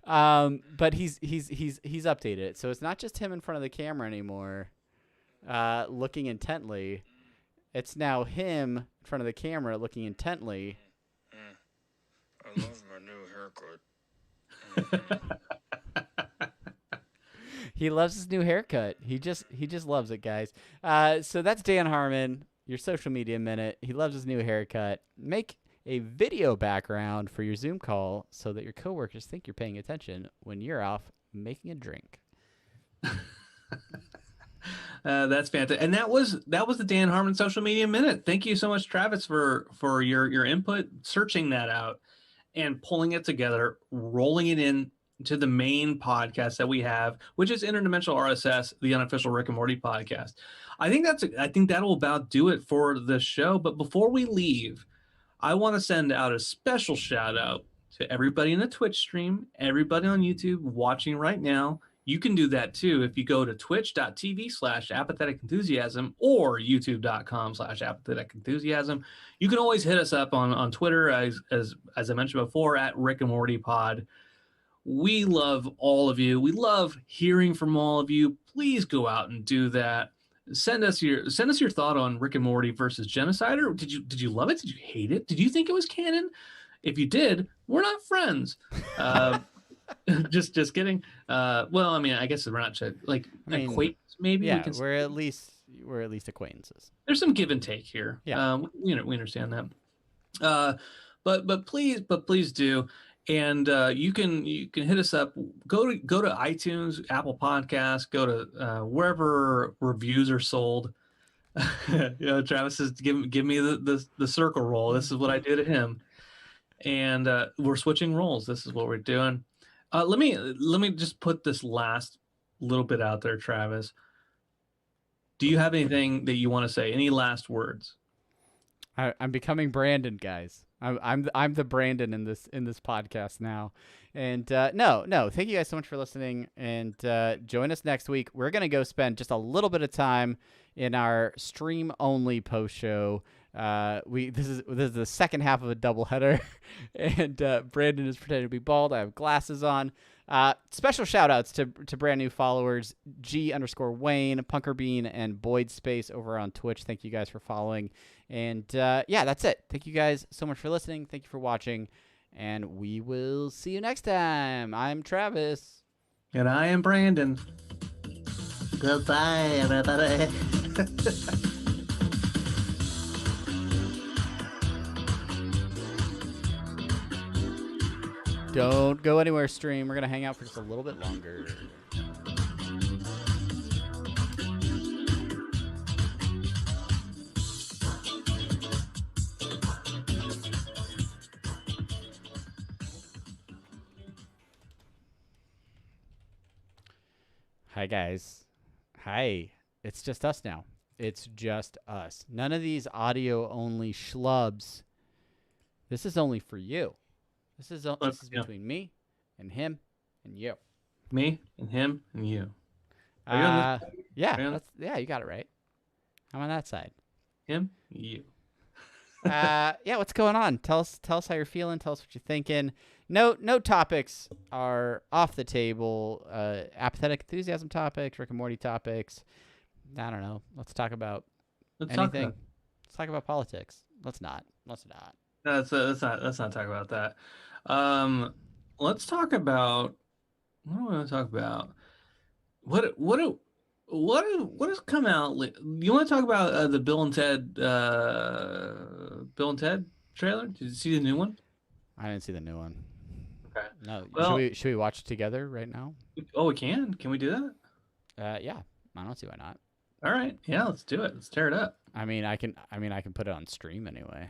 But he's updated it, so it's not just him in front of the camera anymore, looking intently. It's now him in front of the camera looking intently. I love my new haircut. He loves his new haircut. He just loves it, guys. So that's Dan Harmon, your social media minute. He loves his new haircut. Make a video background for your Zoom call so that your coworkers think you're paying attention when you're off making a drink. That's fantastic. And that was the Dan Harmon Social Media Minute. Thank you so much, Travis, for your input, searching that out and pulling it together, rolling it in to the main podcast that we have, which is Interdimensional RSS, the unofficial Rick and Morty podcast. I think that'll about do it for the show. But before we leave, I want to send out a special shout out to everybody in the Twitch stream, everybody on YouTube watching right now. You can do that too if you go to twitch.tv/apathetic enthusiasm or youtube.com/apathetic enthusiasm. You can always hit us up on Twitter, as I mentioned before, at Rick and Morty Pod. We love all of you. We love hearing from all of you. Please go out and do that. Send us your thought on Rick and Morty versus Genocider. Did you love it? Did you hate it? Did you think it was canon? If you did, we're not friends. Just kidding. Well, I mean, I guess we're not acquaintance. Maybe yeah, we're at least acquaintances. There's some give and take here. Yeah, we understand that. But please do. And you can hit us up. Go to iTunes, Apple Podcasts. Go to wherever reviews are sold. Travis says, give me the circle roll. This is what I do to him. And we're switching roles. This is what we're doing. Let me just put this last little bit out there, Travis. Do you have anything that you want to say? Any last words? I'm becoming Brandon, guys. I'm the Brandon in this podcast now. And no, thank you guys so much for listening. And join us next week. We're gonna go spend just a little bit of time in our stream only post show. This is the second half of a doubleheader, and Brandon is pretending to be bald. I have glasses on. Special shout outs to brand new followers, G_Wayne, Punkerbean, and Boyd Space over on Twitch. Thank you guys for following. And yeah, that's it. Thank you guys so much for listening. Thank you for watching, and we will see you next time. I'm Travis. And I am Brandon. Goodbye, everybody. Don't go anywhere, stream. We're going to hang out for just a little bit longer. Hi, guys. Hi. It's just us now. It's just us. None of these audio-only schlubs. This is only for you. This is between me and him and you. Me and him and you. Yeah, you got it right. I'm on that side. Him, you. Yeah, what's going on? Tell us how you're feeling. Tell us what you're thinking. No topics are off the table. Apathetic Enthusiasm topics, Rick and Morty topics. I don't know. Let's talk about anything. Let's talk about politics. Let's not. Let's not talk about that. Let's talk about what do we want to talk about? What has come out? You want to talk about the Bill and Ted trailer? Did you see the new one? I didn't see the new one. Okay. No. Well, should we watch it together right now? Oh, we can. Can we do that? Yeah. I don't see why not. All right. Yeah, let's do it. Let's tear it up. I mean, I can put it on stream anyway.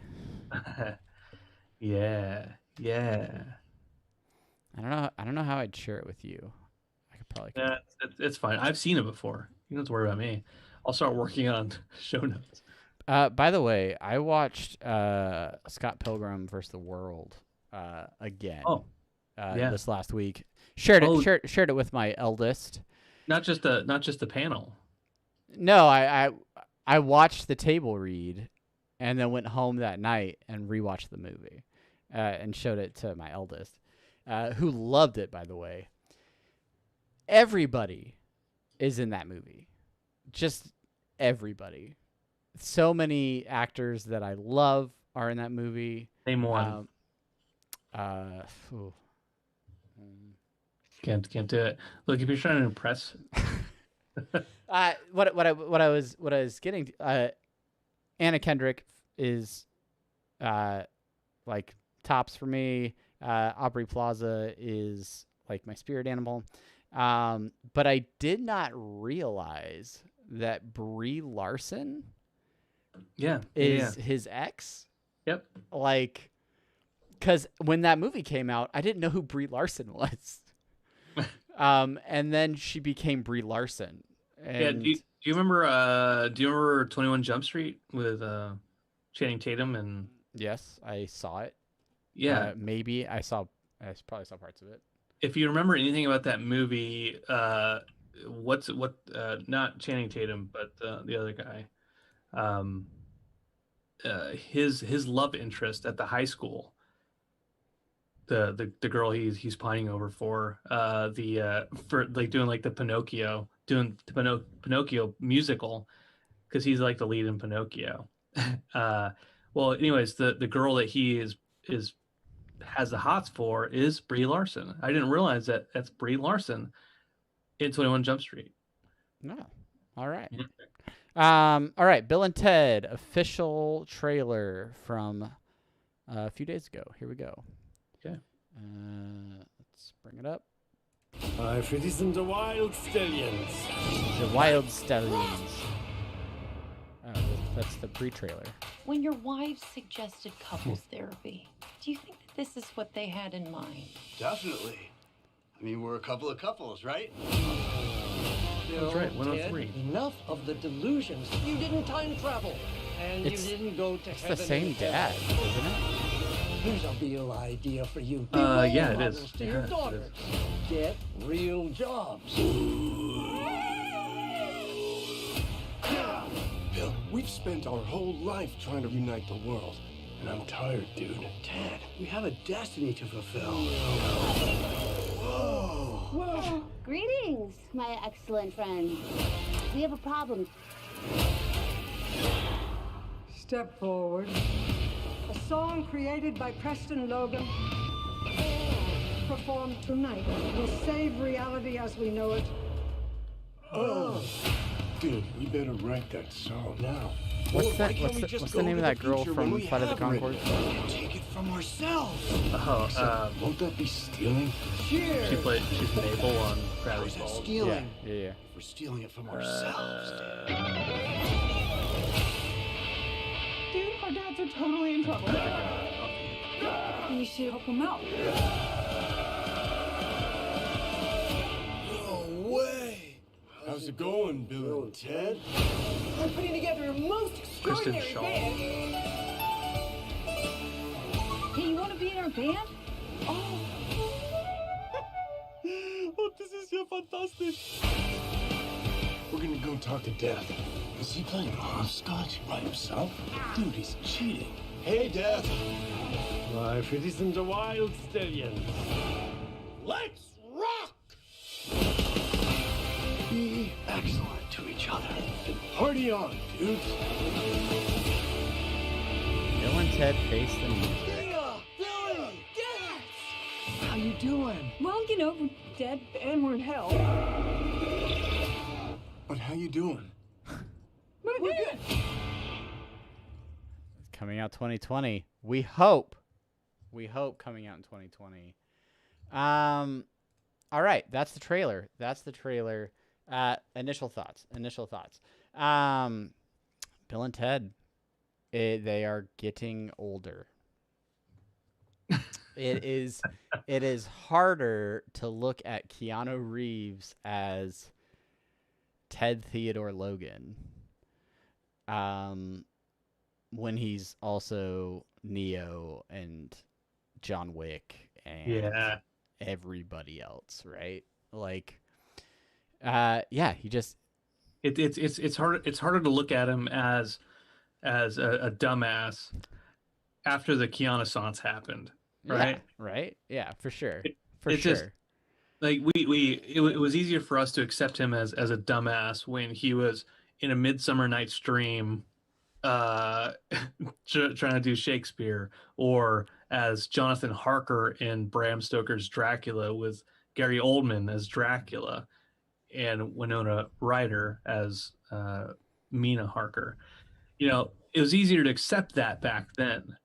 Yeah. I don't know how I'd share it with you. I could probably. Yeah, it's fine. I've seen it before. You don't have to worry about me. I'll start working on show notes. By the way, I watched Scott Pilgrim vs. the World again. This last week. Shared it with my eldest. Not just the panel. No, I watched the table read, and then went home that night and rewatched the movie, and showed it to my eldest, who loved it. By the way, everybody is in that movie, just everybody. So many actors that I love are in that movie. Name one. Can't do it. Look, if you're trying to impress. What I was getting Anna Kendrick is like tops for me. Aubrey Plaza is like my spirit animal. But I did not realize that Brie Larson is his ex. Yep. Like, because when that movie came out, I didn't know who Brie Larson was. And then she became Brie Larson. And Do you remember 21 Jump Street with Channing Tatum and yes, I saw it. yeah. Maybe I probably saw parts of it. If you remember anything about that movie, not Channing Tatum, but the other guy, his love interest at the high school, the girl he's pining over for like doing like the Pinocchio, doing the Pinocchio musical, because he's like the lead in Pinocchio. Well, anyways, the girl that he has the hots for is Brie Larson. I didn't realize that that's Brie Larson in 21 Jump Street. No. All right. Yeah. All right. Bill and Ted official trailer from a few days ago. Here we go. Okay. Let's bring it up. For these and the wild stallions. The Wild Stallions. Oh, that's the pre-trailer. When your wife suggested couples therapy, do you think that this is what they had in mind? Definitely. I mean, we're a couple of couples, right? That's right, 103. Ted, enough of the delusions. You didn't time travel. And It's- you didn't go to It's heaven. the same and hell. dad, isn't it? Here's a real idea for you. Be Yeah, role it models is. to Yeah, your it daughters. Get real jobs. Bill, we've spent our whole life trying to unite the world. And I'm tired, dude. Ted, we have a destiny to fulfill. Whoa. Greetings, my excellent friends. We have a problem. Step forward. A song created by Preston Logan, performed tonight, will save reality as we know it. Dude, we better write that song now. What's Or that? why can't What's we the, just what's go the name to of that girl future when from we Flight of the have written Conchords? it? And take it from ourselves. Oh, So, won't that be stealing? Cheers! she's Mabel on Or Gravity is that Falls. stealing? Yeah. If we're stealing it from ourselves, Dude, our dads are totally in trouble. We should help them out. No way! How's it going, Bill and Ted? We're putting together a most Kristen extraordinary Shaw. band. Hey, you want to be in our band? Oh, this is ja fantastisch. We're gonna go talk to Death. Is he playing hopscotch by himself? Dude, he's cheating. Hey, Death. For these and the wild stallions. Let's rock! Be excellent to each other. And party on, dudes. Bill and Ted Face the Music. Billy! How you doing? Well, you know, we're dead and we're in hell. But how you doing? We're good. Coming out 2020. We hope coming out in 2020. All right, that's the trailer. Initial thoughts. Bill and Ted, they are getting older. It is harder to look at Keanu Reeves as Ted Theodore Logan when he's also Neo and John Wick and everybody else, right? Like, he just It's harder to look at him as a dumbass after the Keanu-sance happened, right? Yeah, right? Yeah, for sure. It's just like it was easier for us to accept him as a dumbass when he was in A Midsummer Night's Dream, trying to do Shakespeare, or as Jonathan Harker in Bram Stoker's Dracula with Gary Oldman as Dracula and Winona Ryder as Mina Harker. You know, it was easier to accept that back then.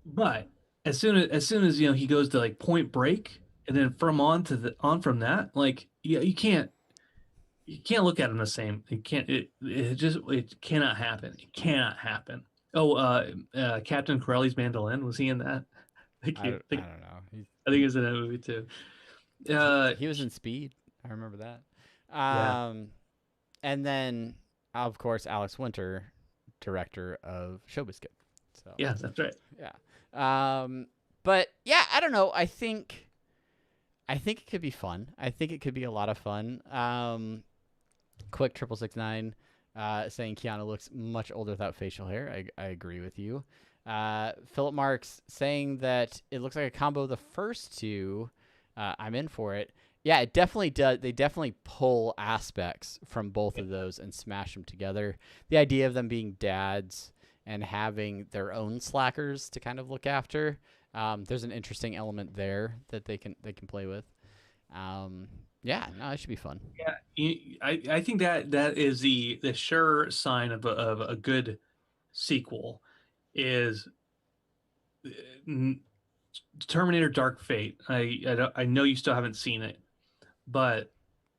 But as soon as you know he goes to like Point Break, and then from that, like you can't look at him the same. It cannot happen. It cannot happen. Oh, Captain Corelli's Mandolin, was he in that? I don't know. I think he was in that movie too. He was in Speed. I remember that. Yeah. And then, of course, Alex Winter, director of Show Biscuit. So Yes, that's right. yeah. But yeah, I don't know. I think it could be fun. I think it could be a lot of fun. Quick 669 saying Keanu looks much older without facial hair. I agree with you. Philip Marks saying that it looks like a combo of the first two. I'm in for it. Yeah, it definitely does. They definitely pull aspects from both of those and smash them together. The idea of them being dads and having their own slackers to kind of look after. There's an interesting element there that they can play with. Yeah, no, it should be fun. Yeah, I think that is the sure sign of a good sequel is Terminator Dark Fate. I know you still haven't seen it, but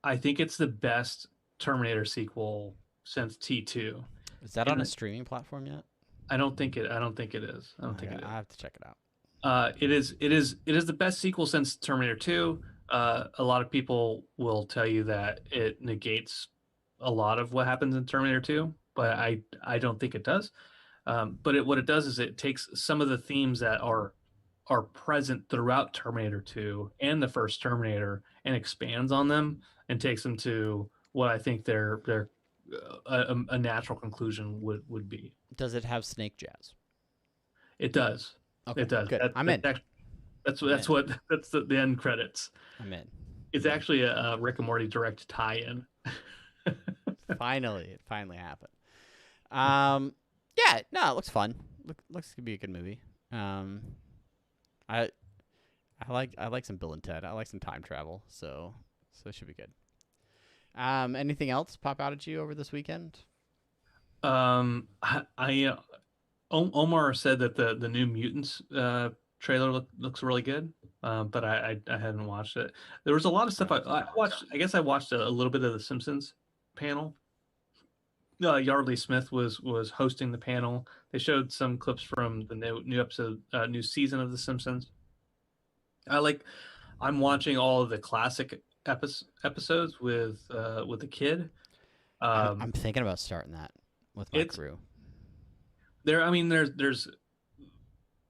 I think it's the best Terminator sequel since T2. Is that on a streaming platform yet? I don't think it is. I don't think it is. I have to check it out. It is the best sequel since Terminator 2. A lot of people will tell you that it negates a lot of what happens in Terminator 2, but I don't think it does. But what it does is it takes some of the themes that are present throughout Terminator 2 and the first Terminator and expands on them and takes them to what I think their a natural conclusion would be. Does it have snake jazz? It does. Okay, it does. Good. I'm in. That's the end credits. I'm in. It's actually a Rick and Morty direct tie-in. It finally happened. Yeah, no, it looks fun. Looks to be a good movie. I like some Bill and Ted. I like some time travel, so it should be good. Anything else pop out at you over this weekend? Omar said that the new Mutants trailer looks really good, but I hadn't watched it. There was a lot of stuff I watched. I guess I watched a little bit of the Simpsons panel. Yardley Smith was hosting the panel. They showed some clips from the new episode, new season of The Simpsons. I'm watching all of the classic episodes with the kid. I'm thinking about starting that with my crew. There's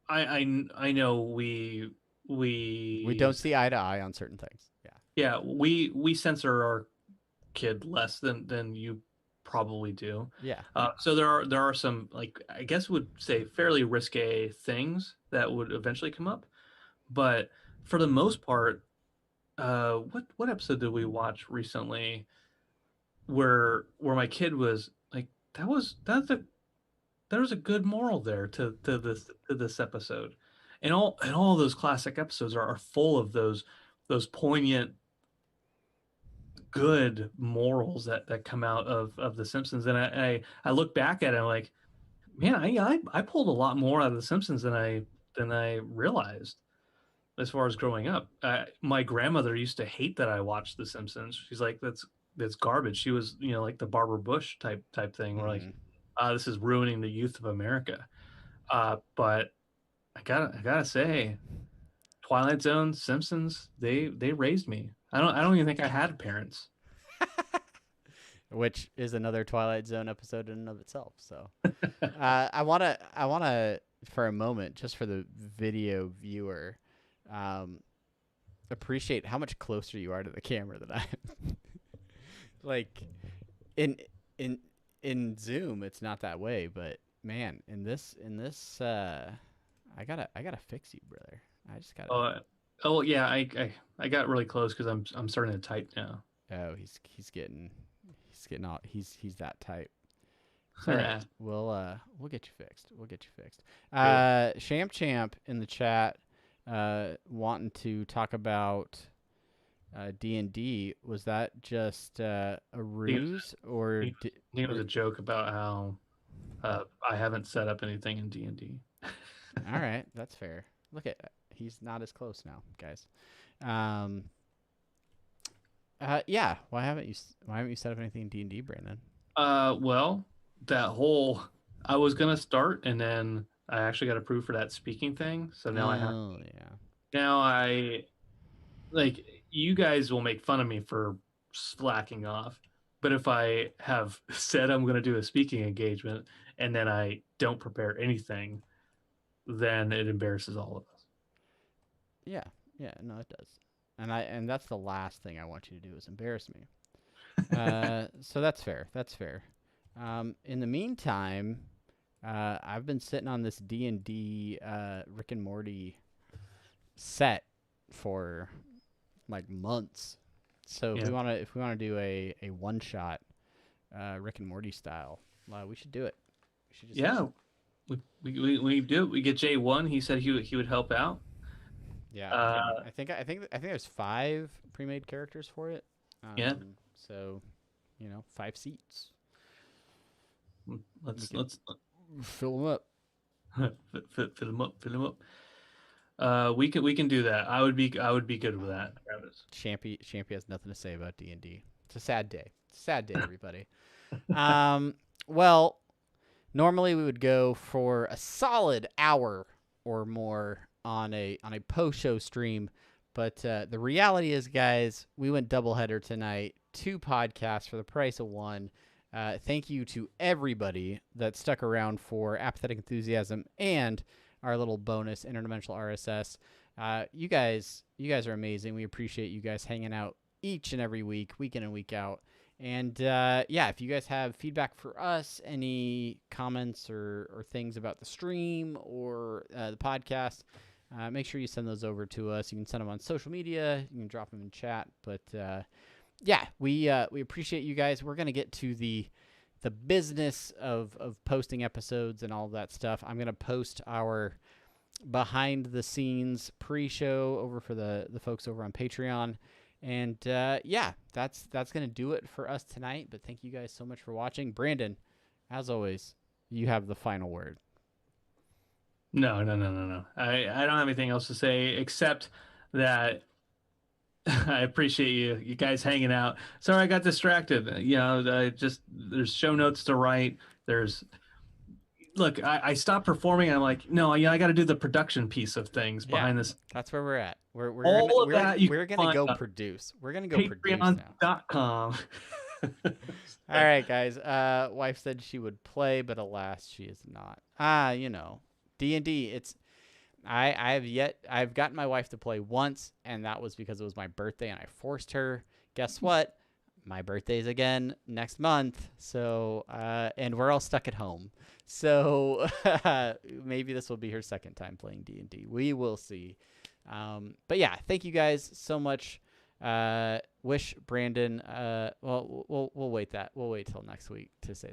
I know we don't see eye to eye on certain things. Yeah, we censor our kid less than you probably do. Yeah. So there are some, like, I guess would say fairly risque things that would eventually come up, but for the most part, what episode did we watch recently where my kid was like, there was a good moral there to this episode, and all those classic episodes are full of those poignant good morals that come out of The Simpsons. And I look back at it, I'm like, man, I pulled a lot more out of The Simpsons than I realized as far as growing up. My grandmother used to hate that I watched The Simpsons. She's like, that's garbage. She was, like the Barbara Bush type thing, where like, this is ruining the youth of America. But I gotta say, Twilight Zone, Simpsons, they raised me. I don't even think I had parents. Which is another Twilight Zone episode in and of itself. So I wanna for a moment, just for the video viewer, appreciate how much closer you are to the camera than I am. Like in Zoom it's not that way, but man, in this I gotta fix you, brother. I just gotta Oh yeah, I got really close because I'm starting to type now. Oh, he's getting all he's that type. All right. We'll get you fixed. Champ Champ in the chat wanting to talk about D&D. Was that just a ruse, or I think it was a joke about how I haven't set up anything in D&D. All right, that's fair. Look at he's not as close now, guys. Yeah. Why haven't you set up anything in D&D, Brandon? Well, I was gonna start, and then I actually got approved for that speaking thing. So now I have. Yeah. Now I like you guys will make fun of me for slacking off. But if I have said I'm going to do a speaking engagement and then I don't prepare anything, then it embarrasses all of us. Yeah, no, it does. And that's the last thing I want you to do is embarrass me. So that's fair. That's fair. In the meantime, I've been sitting on this D&D Rick and Morty set for like months. So if we want to do a one shot Rick and Morty style, we should do it. We should just we do it. We get J1. He said he would help out. Yeah, I think there's 5 pre-made characters for it. So, 5 seats. Let's fill them up. fill them up. We can do that. I would be good with that, Travis. Champy has nothing to say about D&D. It's a sad day. Everybody. Well, normally we would go for a solid hour or more on a post-show stream, but the reality is, guys, we went doubleheader tonight, 2 podcasts for the price of 1. Thank you to everybody that stuck around for Apathetic Enthusiasm and our little bonus Interdimensional RSS. You guys are amazing. We appreciate you guys hanging out each and every week in and week out. And if you guys have feedback for us, any comments or things about the stream or the podcast, make sure you send those over to us. You can send them on social media. You can drop them in chat. But we appreciate you guys. We're gonna get to the business of posting episodes and all of that stuff. I'm gonna post our behind the scenes pre-show over for the folks over on Patreon. And that's gonna do it for us tonight. But thank you guys so much for watching. Brandon, as always, you have the final word. No. I don't have anything else to say except that I appreciate you guys hanging out. Sorry, I got distracted. There's show notes to write. I stopped performing. And I'm like, no, I got to do the production piece of things behind this. That's where we're at. We're gonna go produce. We're gonna go produce now. Patreon.com. All right, guys. Wife said she would play, but alas, she is not. D&D. I've gotten my wife to play once, and that was because it was my birthday and I forced her. Guess what? My birthday's again next month. So, and we're all stuck at home. So maybe this will be her second time playing D&D. We will see. But yeah, thank you guys so much. Wish Brandon, we'll wait till next week to say